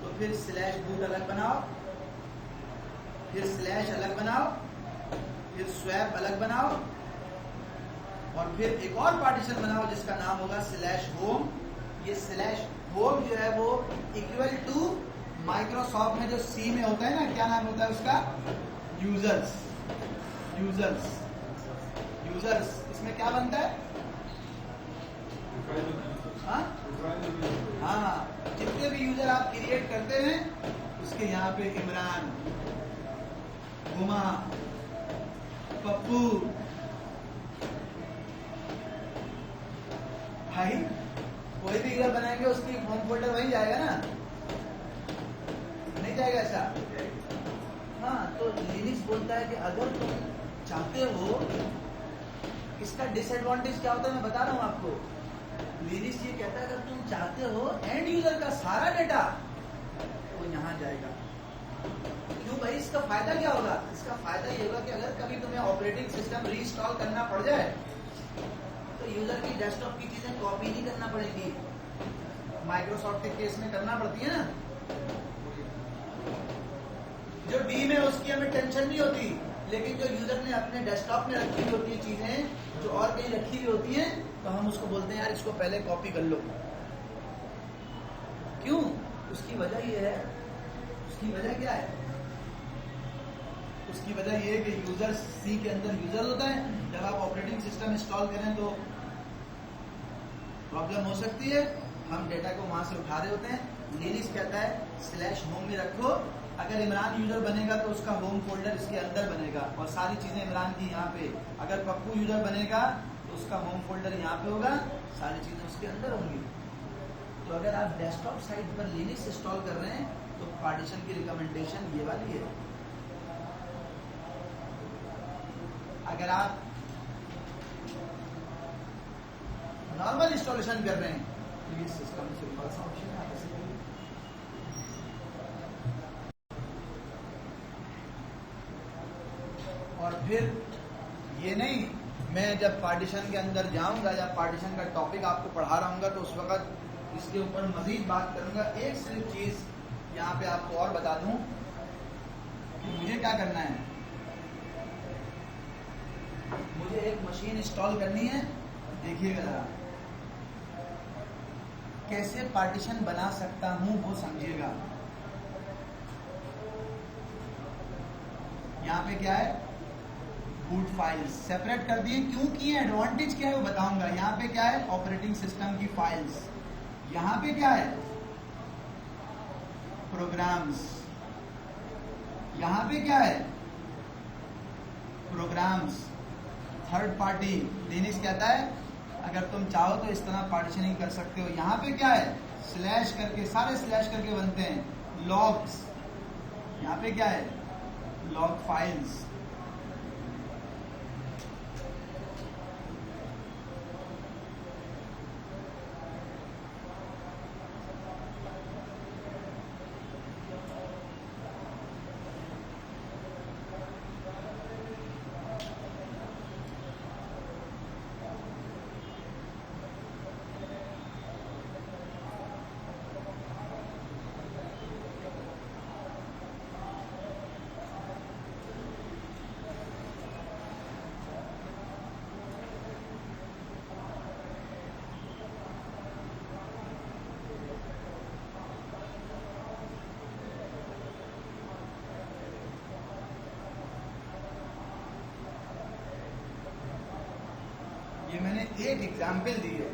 S1: तो फिर /boot अलग बनाओ, फिर / अलग बनाओ, फिर स्वैप अलग बनाओ, और फिर एक और पार्टीशन बनाओ जिसका नाम होगा /home। ये /home जो है वो इक्वल टू माइक्रोसॉफ्ट में जो सी में होता है ना, क्या नाम होता है उसका, यूजर्स। इसमें क्या बनता है, हाँ, जितने भी यूजर आप क्रिएट करते हैं उसके यहाँ पे इमरान, गुमा, पप्पू, भाई कोई भी यूजर बनाएंगे उसकी होम फोल्डर वहीं जाएगा ना, नहीं जाएगा ऐसा। हाँ, तो लिनक्स बोलता है कि अगर तुम चाहते हो, इसका डिसएडवांटेज क्या होता है मैं बता रहा हूं आपको। लिनक्स ये कहता है अगर तुम चाहते हो एंड यूजर का सारा डेटा वो यहां जाएगा। क्यों भाई, इसका फायदा क्या होगा, इसका फायदा ये होगा कि अगर कभी तुम्हें ऑपरेटिंग सिस्टम रीइंस्टॉल करना पड़ जाए तो यूजर की डेस्कटॉप की चीजें कॉपी नहीं करना पड़ेगी, माइक्रोसॉफ्ट के केस में करना पड़ती है ना। जो डी में उसकी हमें टेंशन नहीं होती, लेकिन जो यूजर ने अपने डेस्कटॉप में रखी हुई होती है चीजें, जो और कहीं रखी हुई होती हैं, तो हम उसको बोलते हैं यार इसको पहले कॉपी कर लो। क्यों, उसकी वजह ये है, उसकी वजह क्या है, उसकी वजह ये है कि यूजर सी के अंदर यूजर होता है, जब आप ऑपरेटिंग सिस्टम इंस्टॉल करें तो प्रॉब्लम हो सकती है, हम डेटा को वहां से उठा रहे होते हैं। लिनक्स कहता है /home में रखो, अगर इमरान यूजर बनेगा तो उसका होम फोल्डर इसके अंदर बनेगा और सारी चीजें इमरान की यहाँ पे, अगर पप्पू यूजर बनेगा तो उसका होम फोल्डर यहाँ पे होगा, सारी चीजें उसके अंदर होंगी। तो अगर आप डेस्कटॉप साइट पर लिनक्स इंस्टॉल कर रहे हैं तो पार्टीशन की रिकमेंडेशन ये वाली है। अगर आप नॉर्मल इंस्टॉलेशन कर रहे हैं तो ये सिस्टम सिंपल सा ऑप्शन है, और फिर ये नहीं, मैं जब पार्टीशन के अंदर जाऊंगा या पार्टीशन का टॉपिक आपको पढ़ा रहा हूँ तो उस वक्त इसके ऊपर मजीद बात करूंगा। एक सिर्फ चीज यहाँ पे आपको और बता दूं कि मुझे क्या करना है, मुझे एक मशीन इंस्टॉल करनी है। देखिएगा जरा कैसे पार्टीशन बना सकता हूं वो समझिएगा। यहाँ पे क्या है, बूट फाइल्स सेपरेट कर दिए, क्यों किए, एडवांटेज क्या है वो बताऊंगा। यहाँ पे क्या है, ऑपरेटिंग सिस्टम की फाइल्स, यहाँ पे क्या है, प्रोग्राम्स, यहाँ पे क्या है, प्रोग्राम्स। थर्ड पार्टी लिनक्स कहता है अगर तुम चाहो तो इस तरह पार्टीशनिंग कर सकते हो। यहाँ पे क्या है, स्लैश करके, सारे स्लैश करके बनते हैं। लॉग्स, यहाँ पे क्या है, लॉग फाइल्स। ये मैंने एक एग्जाम्पल दी है।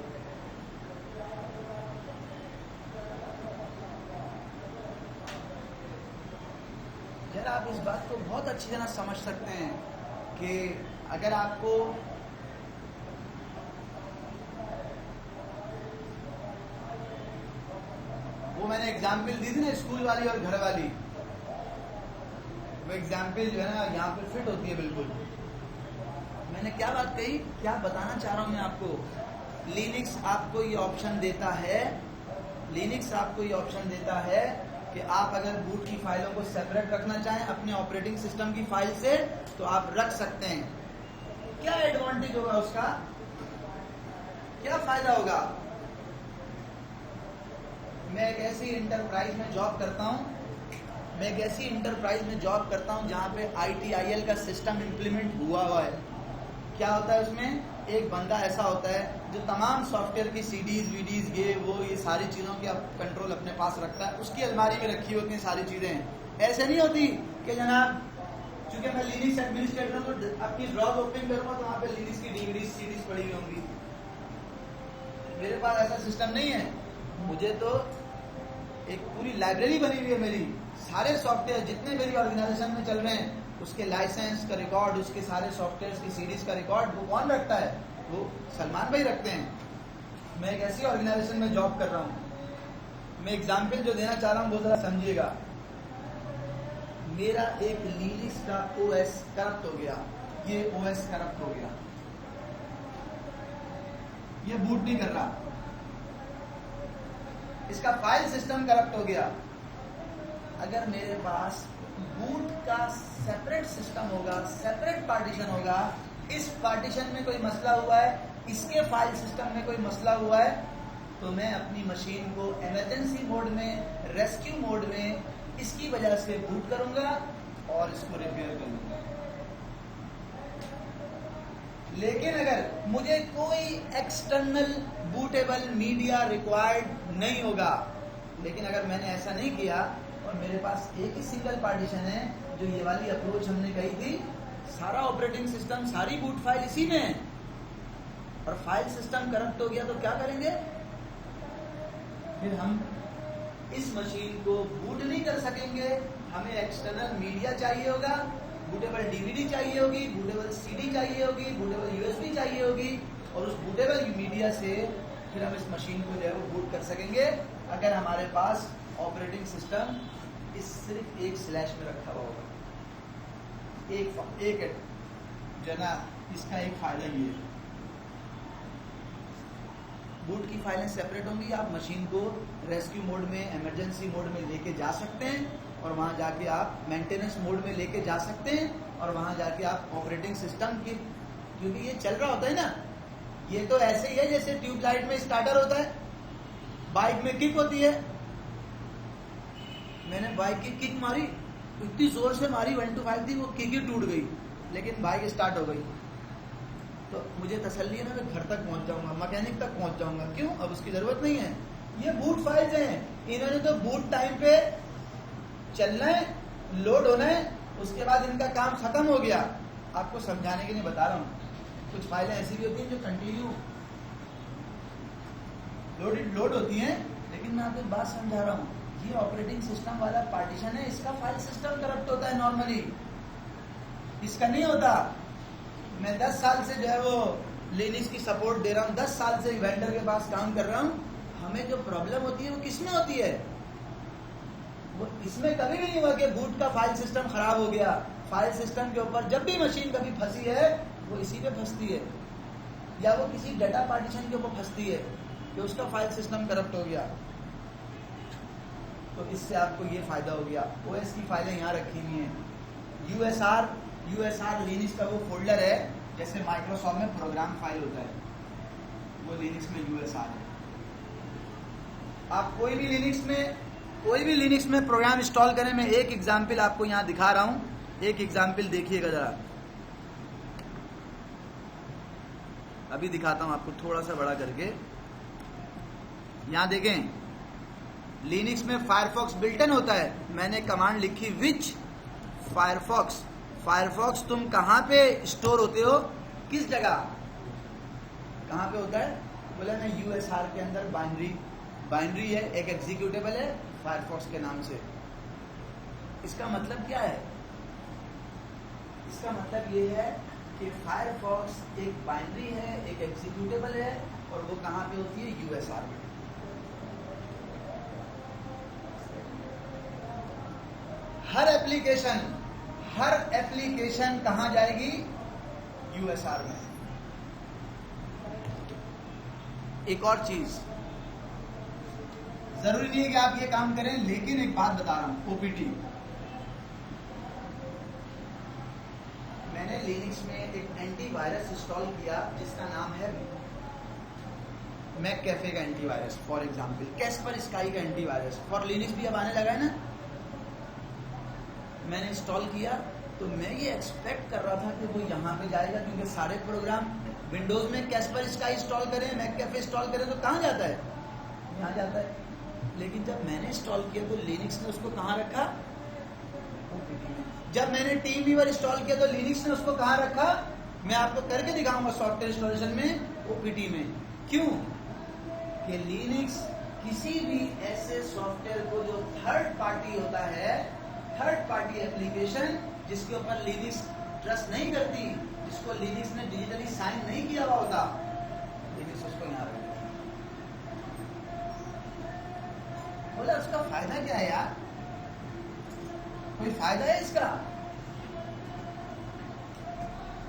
S1: जरा आप इस बात को बहुत अच्छी तरह समझ सकते हैं कि अगर आपको वो मैंने एग्जाम्पल दी थी ना, स्कूल वाली और घर वाली, वो एग्जाम्पल जो है ना यहाँ पे फिट होती है बिल्कुल। मैंने क्या बात कही, क्या बताना चाह रहा हूं मैं आपको। लिनक्स आपको ये ऑप्शन देता है, लिनक्स आपको ये ऑप्शन देता है कि आप अगर बूट की फाइलों को सेपरेट रखना चाहें अपने ऑपरेटिंग सिस्टम की फाइल से तो आप रख सकते हैं। क्या एडवांटेज होगा उसका, क्या फायदा होगा। मैं एक ऐसी इंटरप्राइज में जॉब करता हूं, मैं एक ऐसी इंटरप्राइज में जॉब करता हूं जहां पे ITIL का सिस्टम इंप्लीमेंट हुआ है। क्या होता है उसमें, एक बंदा ऐसा होता है जो तमाम सॉफ्टवेयर की CDs वीडीज ये सारी चीज़ों की कंट्रोल अपने पास रखता है, उसकी अलमारी में रखी होती हैं सारी चीज़ें। ऐसे नहीं होती कि जनाब चूंकि मैं लिनक्स एडमिनिस्ट्रेटर हूं तो अपनी ड्रॉज ओपन करूंगा तो वहां पे लिनक्स की DVDs CDs पड़ी हुई होंगी। मेरे पास ऐसा सिस्टम नहीं है। मुझे तो एक पूरी लाइब्रेरी बनी हुई है मेरी, सारे सॉफ्टवेयर जितने मेरी ऑर्गेनाइजेशन में चल रहे हैं उसके लाइसेंस का रिकॉर्ड, उसके सारे सॉफ्टवेयर की सीरीज का रिकॉर्ड, वो कौन रखता है, वो सलमान भाई रखते हैं। मैं एक ऐसी ऑर्गेनाइजेशन में जॉब कर रहा हूं। मैं एग्जाम्पल जो देना चाह रहा हूं वो जरा समझिएगा। मेरा एक लिनक्स का OS करप्ट हो गया, ये OS करप्ट हो गया, ये बूट नहीं कर रहा, इसका फाइल सिस्टम करप्ट हो गया। अगर मेरे पास बूट का सेपरेट सिस्टम होगा, सेपरेट पार्टीशन होगा, इस पार्टीशन में कोई मसला हुआ है, इसके फाइल सिस्टम में कोई मसला हुआ है, तो मैं अपनी मशीन को इमरजेंसी मोड में, रेस्क्यू मोड में इसकी वजह से बूट करूंगा और इसको रिपेयर करूंगा। लेकिन अगर मुझे कोई एक्सटर्नल बूटेबल मीडिया रिक्वायर्ड नहीं होगा, लेकिन अगर मैंने ऐसा नहीं किया और मेरे पास एक ही सिंगल पार्टीशन है, जो ये वाली अप्रोच हमने कही थी, सारा ऑपरेटिंग सिस्टम, सारी बूट फाइल इसी में है, और फाइल सिस्टम करप्ट हो गया तो क्या करेंगे, फिर हम इस मशीन को बूट नहीं कर सकेंगे। हमें एक्सटर्नल मीडिया चाहिए होगा, बूटेबल DVD चाहिए होगी, बूटेबल CD चाहिए होगी, बूटेबल USB चाहिए होगी, और उस बूटेबल मीडिया से फिर हम इस मशीन को जो है वो बूट कर सकेंगे अगर हमारे पास ऑपरेटिंग सिस्टम इस सिर्फ एक स्लैश में रखा हुआ होगा। एक जो ना, इसका एक फायदा ये है, बूट की फाइलें सेपरेट होंगी, आप मशीन को रेस्क्यू मोड में, इमरजेंसी मोड में लेके जा सकते हैं, और वहां जाके आप मेंटेनेंस मोड में लेके जा सकते हैं, और वहां जाके आप ऑपरेटिंग सिस्टम की, क्योंकि ये चल रहा होता है ना, ये तो ऐसे ही है जैसे ट्यूबलाइट में स्टार्टर होता है, बाइक में किक होती है। मैंने बाइक की किक मारी, इतनी जोर से मारी, 1 to 5 थी, वो किक ही टूट गई, लेकिन बाइक स्टार्ट हो गई। तो मुझे तसल्ली है ना, मैं घर तक पहुंच जाऊंगा, मैकेनिक तक पहुंच जाऊंगा। क्यों, अब उसकी जरूरत नहीं है। ये बूट फाइल्स हैं, इन्होंने तो बूट टाइम पे चलना है, लोड होना है, उसके बाद इनका काम खत्म हो गया। आपको समझाने के लिए बता रहा हूं, कुछ फाइलें ऐसी भी होती हैं जो कंटिन्यू लोड होती हैं, लेकिन मैं आपको एक बात समझा रहा हूं, ये ऑपरेटिंग सिस्टम वाला पार्टीशन है, इसका फाइल सिस्टम करप्ट होता है नॉर्मली, इसका नहीं होता। मैं 10 साल से जो है वो लिनक्स की सपोर्ट दे रहा हूँ, 10 साल से वेंडर के पास काम कर रहा हूँ। हमें जो प्रॉब्लम होती है वो किसमें होती है, वो इसमें कभी भी नहीं हुआ कि बूट का फाइल सिस्टम खराब हो गया। फाइल सिस्टम के ऊपर जब भी मशीन कभी फंसी है वो इसी पे फंसती है, या वो किसी डाटा पार्टीशन के ऊपर फंसती है कि उसका फाइल सिस्टम करप्ट हो गया। तो इससे आपको ये फायदा हो गया। OS की फाइलें यहाँ रखी हुई हैं। USR लिनक्स का वो फोल्डर है, जैसे माइक्रोसॉफ्ट में प्रोग्राम फाइल होता है, वो लिनक्स में USR है। आप कोई भी लिनक्स में प्रोग्राम इंस्टॉल करें, मैं एक एग्जाम्पल आपको यहाँ दिखा रहा हूँ, एक एग्जाम्पल देखिएगा जरा, अभी दिखाता हूँ आपको थोड़ा सा बड़ा करके। यहाँ देखें, लिनक्स में फायरफॉक्स बिल्टन होता है, मैंने कमांड लिखी विच फायरफॉक्स। फायरफॉक्स तुम कहाँ पे स्टोर होते हो, किस जगह, कहाँ पे होता है, बोला मैं USR के अंदर बाइनरी है, एक एग्जीक्यूटेबल है फायरफॉक्स के नाम से। इसका मतलब क्या है, इसका मतलब ये है कि फायरफॉक्स एक बाइनरी है, एक एग्जीक्यूटेबल है, और वो कहाँ पे होती है, USR में। हर एप्लीकेशन कहाँ जाएगी, यूएसआर में। एक और चीज, जरूरी नहीं है कि आप ये काम करें, लेकिन एक बात बता रहा हूं, ओपीटी। मैंने लिनक्स में एक एंटीवायरस इंस्टॉल किया जिसका नाम है मैककेफे का antivirus, for example Caspar sky का एंटीवायरस। फॉर लिनक्स भी अब आने लगा है ना। मैंने इंस्टॉल किया तो मैं ये एक्सपेक्ट कर रहा था कि वो यहाँ पे जाएगा, क्योंकि सारे प्रोग्राम विंडोज में कैस्पर स्काई इंस्टॉल करें, मैककेफे इंस्टॉल करें तो कहाँ जाता है, यहाँ जाता है। लेकिन जब मैंने इंस्टॉल किया तो लिनक्स ने उसको कहाँ रखा, ओपीटी में। जब मैंने टीम व्यूअर इंस्टॉल किया तो लिनक्स ने उसको कहाँ रखा, मैं आपको करके दिखाऊंगा सॉफ्टवेयर इंस्टॉलेशन में, ओपीटी में। क्यों कि लिनक्स किसी भी ऐसे सॉफ्टवेयर को जो थर्ड पार्टी होता है, थर्ड पार्टी एप्लीकेशन जिसके ऊपर लिनक्स ट्रस्ट नहीं करती, जिसको लिनक्स ने डिजिटली साइन नहीं किया हुआ होता, लिनक्स उसको यहाँ रखता। बोला उसका फायदा क्या है यार, कोई फायदा है इसका,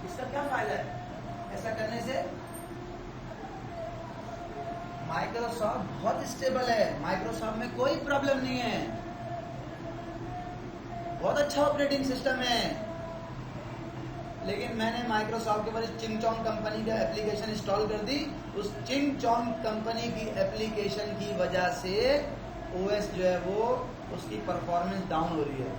S1: इसका क्या फायदा है ऐसा करने से? माइक्रोसॉफ्ट बहुत स्टेबल है, माइक्रोसॉफ्ट में कोई प्रॉब्लम नहीं है, बहुत अच्छा ऑपरेटिंग सिस्टम है। लेकिन मैंने माइक्रोसॉफ्ट के ऊपर चिंगचोंग कंपनी का एप्लीकेशन इंस्टॉल कर दी, उस चिंगचोंग कंपनी की एप्लीकेशन की वजह से ओएस जो है वो उसकी परफॉर्मेंस डाउन हो रही है।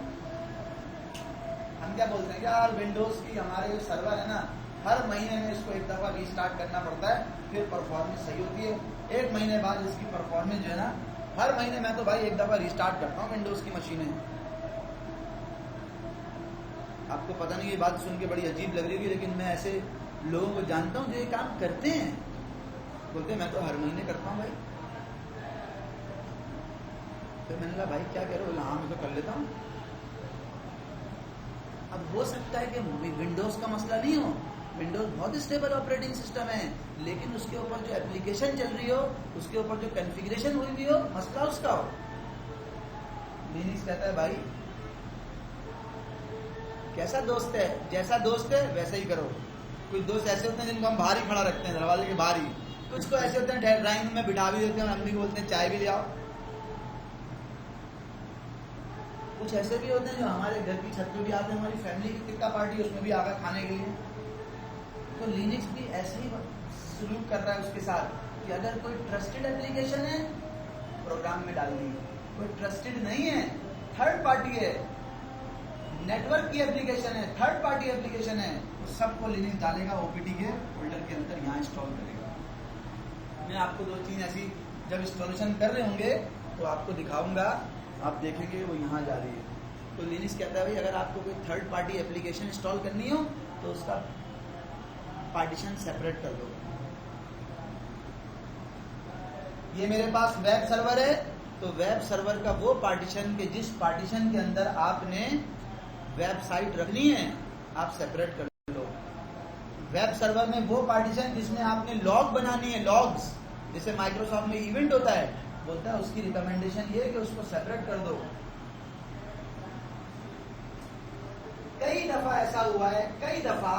S1: हम क्या बोलते हैं कि यार विंडोज की हमारे जो सर्वर है ना, हर महीने में इसको एक दफा रीस्टार्ट करना पड़ता है, फिर परफॉर्मेंस सही होती है। एक महीने बाद इसकी परफॉर्मेंस जो है ना, हर महीने मैं तो भाई एक दफा रीस्टार्ट करता हूँ विंडोज की मशीनें। आपको पता नहीं, ये बात सुन के बड़ी अजीब लग रही है, लेकिन मैं ऐसे लोगों को जानता हूँ जो ये काम करते हैं, बोलते हैं मैं तो हर महीने करता हूँ भाई। तो मैंने कहा भाई क्या कह रहे हो? हाँ मैं तो कर लेता हूँ। अब हो सकता है कि विंडोज का मसला नहीं हो, विंडोज बहुत स्टेबल ऑपरेटिंग सिस्टम है, लेकिन उसके ऊपर जो एप्लीकेशन चल रही हो, उसके ऊपर जो कॉन्फ़िगरेशन हुई हुई हो, मसला उसका हो। लिनक्स कहता है भाई कैसा दोस्त है, जैसा दोस्त है वैसा ही करो। कुछ दोस्त ऐसे होते हैं जिनको हम बाहर ही खड़ा रखते हैं, दरवाजे के बाहर ही। कुछ को ऐसे होते हैं ड्राइंग रूम में बिठा भी देते हैं, अम्मी बोलते हैं चाय भी ले आओ। कुछ ऐसे भी होते हैं जो हमारे घर की छत पे भी आते हैं, हमारी फैमिली की कितना पार्टी उसमें भी आकर खाने के लिए। तो लिनक्स भी ऐसे ही सलूक कर रहा है उसके साथ कि अगर कोई ट्रस्टेड एप्लीकेशन है प्रोग्राम में डाल दी, कोई ट्रस्टेड नहीं है, थर्ड पार्टी है, नेटवर्क की एप्लीकेशन है, थर्ड पार्टी एप्लीकेशन है, तो सबको लिनक्स डालेगा ओपीटी के फोल्डर के अंदर, यहाँ इंस्टॉल करेगा। मैं आपको दो तीन ऐसी जब इंस्टॉलेशन कर रहे होंगे तो आपको दिखाऊंगा, आप देखेंगे वो यहाँ जा रही है। तो लिनक्स कहता है भाई अगर आपको कोई थर्ड पार्टी एप्लीकेशन इंस्टॉल करनी हो तो उसका पार्टीशन सेपरेट कर दो। ये मेरे पास वेब सर्वर है, तो वेब सर्वर का वो पार्टीशन के जिस पार्टीशन के अंदर आपने वेबसाइट रखनी है आप सेपरेट कर लो। वेब सर्वर में वो पार्टीशन जिसमें आपने लॉग बनानी है, लॉग्स, जैसे माइक्रोसॉफ्ट में इवेंट होता है, बोलता है उसकी रिकमेंडेशन ये है कि उसको सेपरेट कर दो। कई दफा ऐसा हुआ है, कई दफा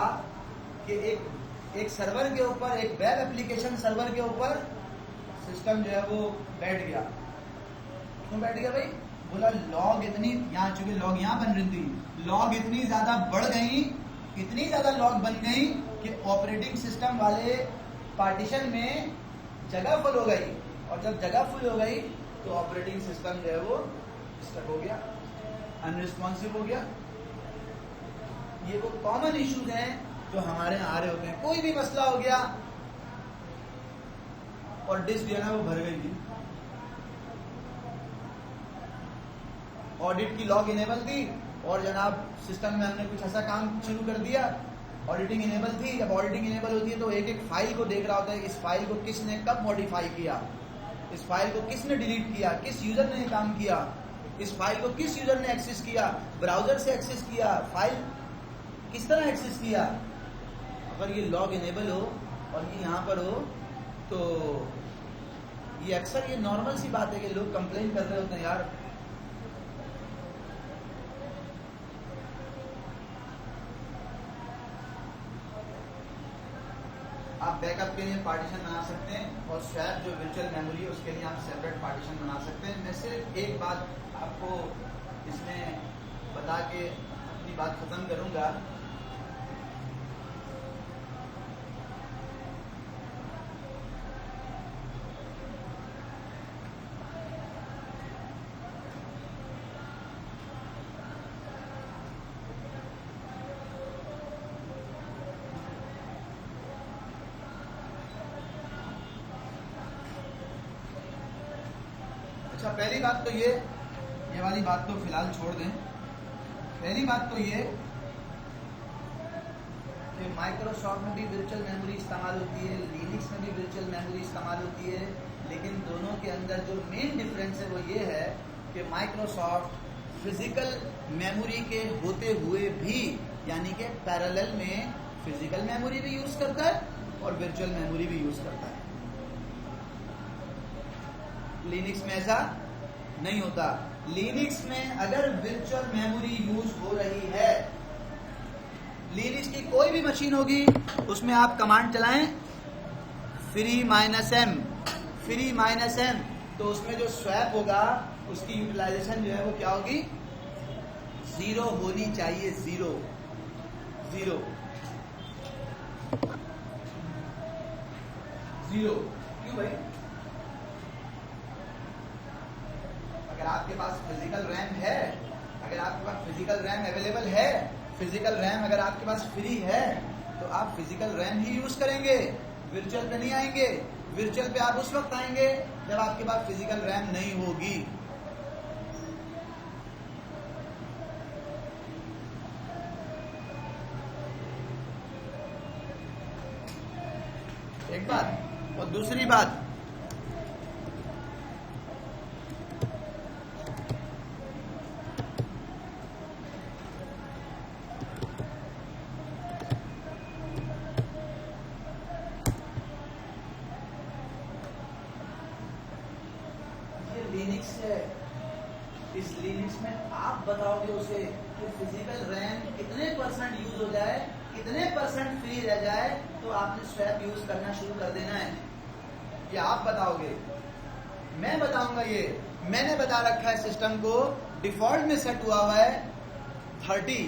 S1: कि एक सर्वर के ऊपर, एक वेब एप्लीकेशन सर्वर के ऊपर सिस्टम जो है वो बैठ गया। क्यों बैठ गया भाई? बोला लॉग इतनी, यहाँ चूंकि लॉग यहाँ बन रही थी, लॉग इतनी ज्यादा बढ़ गई, इतनी ज्यादा लॉग बन गई कि ऑपरेटिंग सिस्टम वाले पार्टीशन में जगह फुल हो गई, और जब जगह फुल हो गई तो ऑपरेटिंग सिस्टम जो है वो स्टक हो गया, अनरिस्पॉन्सिव हो गया। ये वो कॉमन इश्यूज हैं जो हमारे यहाँ आ रहे होते हैं। कोई भी मसला हो गया और डिस्क जो है ना वो भर गई थी, ऑडिट की लॉग इनेबल थी और जनाब सिस्टम में हमने कुछ ऐसा काम शुरू कर दिया, ऑडिटिंग इनेबल थी। जब ऑडिटिंग इनेबल होती है तो एक एक फाइल को देख रहा होता है, इस फाइल को किसने कब मॉडिफाई किया, इस फाइल को किसने डिलीट किया, किस यूजर ने काम किया, इस फाइल को किस यूजर ने एक्सेस किया, ब्राउजर से एक्सेस किया, फाइल किस तरह एक्सेस किया। अगर ये लॉग इनेबल हो और ये यहाँ पर हो तो ये अक्सर ये नॉर्मल सी बात है कि लोग कंप्लेन कर रहे होते हैं यार आप बैकअप के लिए पार्टीशन बना सकते हैं और स्वैप जो वर्चुअल मेमोरी है उसके लिए आप सेपरेट पार्टीशन बना सकते हैं। मैं सिर्फ एक बात आपको इसमें बता के अपनी बात खत्म करूंगा। अच्छा, पहली बात तो ये वाली बात तो फिलहाल छोड़ दें। पहली बात तो ये कि माइक्रोसॉफ्ट में भी वर्चुअल मेमोरी इस्तेमाल होती है, लिनक्स में भी वर्चुअल मेमोरी इस्तेमाल होती है, लेकिन दोनों के अंदर जो मेन डिफरेंस है वो ये है कि माइक्रोसॉफ्ट फिजिकल मेमोरी के होते हुए भी यानी कि पैरेलल में फिजिकल मेमोरी भी यूज करता है और वर्चुअल मेमोरी भी यूज करता है। लिनक्स में ऐसा नहीं होता। लिनक्स में अगर वर्चुअल मेमोरी यूज हो रही है, लिनक्स की कोई भी मशीन होगी उसमें आप कमांड चलाएं फ्री माइनस एम, तो उसमें जो स्वैप होगा उसकी यूटिलाइजेशन जो है वो क्या होगी, 0 होनी चाहिए। 0 क्यों भाई? अगर आपके पास फिजिकल रैम है, अगर आपके पास फिजिकल रैम अवेलेबल है, फिजिकल रैम अगर आपके पास फ्री है तो आप फिजिकल रैम ही यूज करेंगे, वर्चुअल पे नहीं आएंगे। वर्चुअल पे आप उस वक्त आएंगे जब आपके पास फिजिकल रैम नहीं होगी। एक बात। और दूसरी बात, लिनक्स है, इस लिनक्स में आप बताओगे उसे कि फिजिकल रैम कितने % यूज हो जाए, कितने % फ्री रह जाए तो आपने स्वैप यूज करना शुरू कर देना है। ये आप बताओगे, मैं बताऊंगा। ये मैंने बता रखा है सिस्टम को, डिफॉल्ट में सेट हुआ हुआ है 30।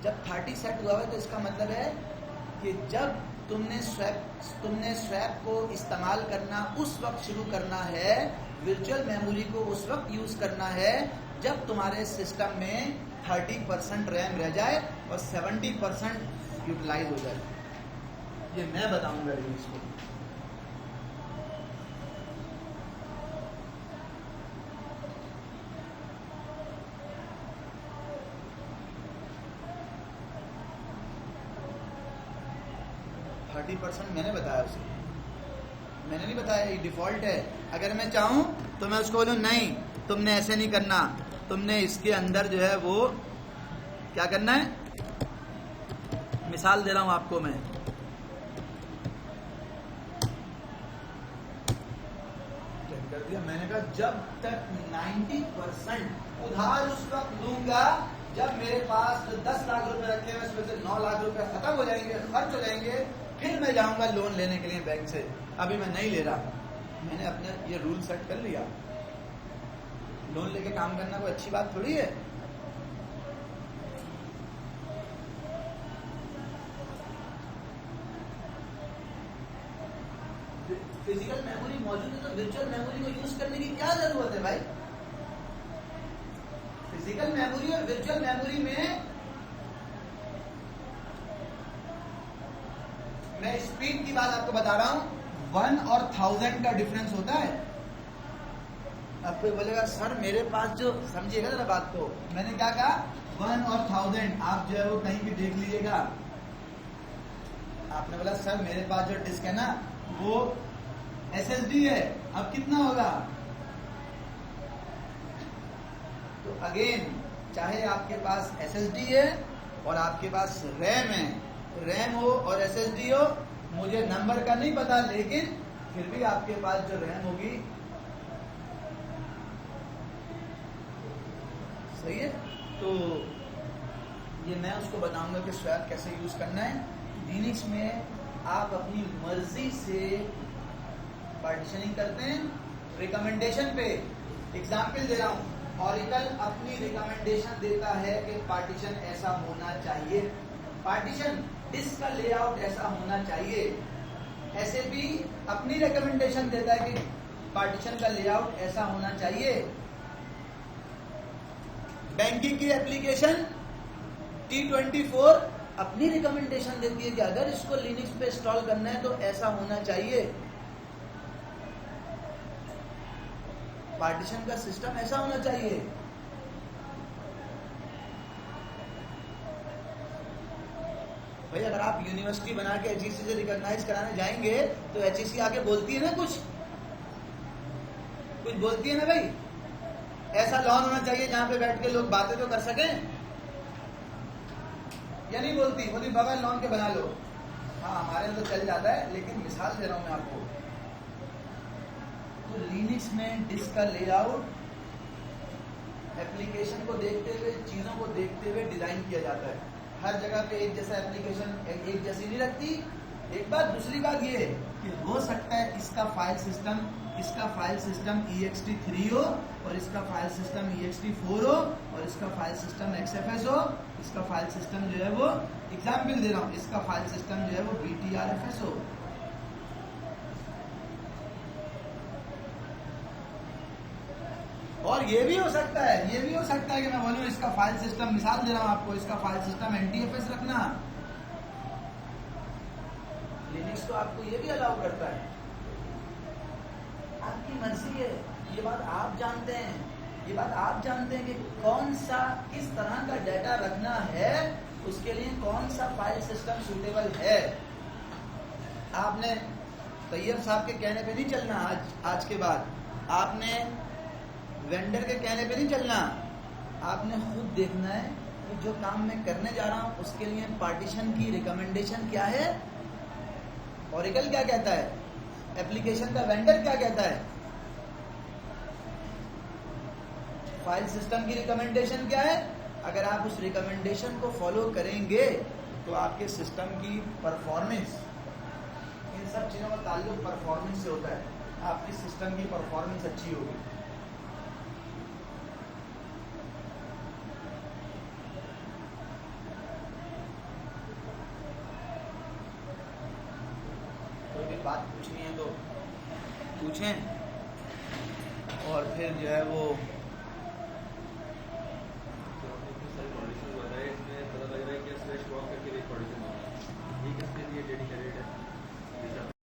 S1: जब 30 सेट हुआ हुआ है तो इसका मतलब है कि जब तुमने स्वैप को इस्तेमाल करना उस वक्त शुरू करना है, वर्चुअल मेमोरी को उस वक्त यूज करना है जब तुम्हारे सिस्टम में 30% रैम रह जाए और 70% यूटिलाइज हो जाए। ये मैं बताऊंगा इसको। %30 मैंने बताया उसे, मैंने नहीं बताया, ये डिफॉल्ट है। अगर मैं चाहूं तो मैं उसको बोलूं नहीं तुमने ऐसे नहीं करना, तुमने इसके अंदर जो है वो क्या करना है। मिसाल दे रहा हूं आपको मैं, कर दिया मैंने कहा जब तक 90% उधार उस वक्त लूंगा जब मेरे पास 10 लाख रुपए रखे हैं उसमें से 9 लाख रुपए खत्म हो जाएंगे, खर्च हो जाएंगे, फिर मैं जाऊंगा लोन लेने के लिए बैंक से। अभी मैं नहीं ले रहा, मैंने अपने ये रूल सेट कर लिया। लोन लेके काम करना कोई अच्छी बात थोड़ी है। फिजिकल मेमोरी मौजूद है तो वर्चुअल मेमोरी को यूज करने की क्या जरूरत है भाई? फिजिकल मेमोरी और वर्चुअल मेमोरी में मैं स्पीड की बात आपको बता रहा हूं, 1 और 1000 का डिफरेंस होता है। अब कोई बोलेगा सर मेरे पास जो, समझिएगा जरा बात को, मैंने क्या कहा 1 और 1000, आप जो है वो कहीं भी देख लीजिएगा। आपने बोला सर मेरे पास जो डिस्क है ना वो SSD है, अब कितना होगा? तो अगेन चाहे आपके पास SSD है और आपके पास रैम है, रैम हो और SSD हो, मुझे नंबर का नहीं पता, लेकिन फिर भी आपके पास जो रैम होगी, सही है। तो ये मैं उसको बताऊंगा कि स्वैप कैसे यूज करना है। लिनक्स में आप अपनी मर्जी से पार्टीशनिंग करते हैं रिकमेंडेशन पे। एग्जाम्पल दे रहा हूं, ऑरिकल अपनी रिकमेंडेशन देता है कि पार्टीशन ऐसा होना चाहिए, पार्टीशन डिस्क का लेआउट ऐसा होना चाहिए। एसएपी अपनी रिकमेंडेशन देता है कि पार्टीशन का लेआउट ऐसा होना चाहिए। बैंकिंग की एप्लीकेशन T24 अपनी रिकमेंडेशन देती है कि अगर इसको लिनक्स पे इंस्टॉल करना है तो ऐसा होना चाहिए, पार्टीशन का सिस्टम ऐसा होना चाहिए। भाई अगर आप यूनिवर्सिटी बना के एचईसी से रिकॉग्नाइज कराने जाएंगे तो एचईसी आके बोलती है ना, कुछ बोलती है ना भाई, ऐसा लॉन होना चाहिए जहां पे बैठ के लोग बातें तो कर सकें, या नहीं बोलती? बोलती बगैर लॉन के बना लो। हाँ हमारे में तो चल जाता है, लेकिन मिसाल दे रहा हूं मैं आपको। तो लिनक्स में डिस्क का लेआउट एप्लीकेशन को देखते हुए, चीजों को देखते हुए डिजाइन किया जाता है। हर जगह पे एक जैसा एप्लीकेशन एक जैसी नहीं रखती। एक बात, दूसरी बात ये कि हो सकता है इसका फाइल सिस्टम ext3 हो और इसका फाइल सिस्टम ext4 हो और इसका फाइल सिस्टम xfs हो, इसका फाइल सिस्टम जो है वो, एग्जाम्पल दे रहा हूं, इसका फाइल सिस्टम जो है वो btrfs हो। और ये भी हो सकता है कि मैं बोलूं इसका फाइल सिस्टम, मिसाल दे रहा हूं आपको, इसका फाइल सिस्टम NTFS रखना। लिनक्स तो आपको ये भी अलाउ करता है, आपकी मर्जी है। ये बात आप जानते हैं कि कौन सा, किस तरह का डाटा रखना है, उसके लिए कौन सा फाइल सिस्टम सूटेबल है। आपने तैयब साहब के कहने पे नहीं चलना। आज के बाद आपने वेंडर के कहने पे नहीं चलना। आपने खुद देखना है कि जो काम मैं करने जा रहा हूं उसके लिए पार्टीशन की रिकमेंडेशन क्या है, ऑरिकल क्या कहता है, एप्लीकेशन का वेंडर क्या कहता है, फाइल सिस्टम की रिकमेंडेशन क्या है। अगर आप उस रिकमेंडेशन को फॉलो करेंगे तो आपके सिस्टम की परफॉर्मेंस, इन सब चीजों का ताल्लुक परफॉर्मेंस से होता है, आपकी सिस्टम की परफॉर्मेंस अच्छी होगी। बात पूछनी है तो पूछें, और फिर जो है वो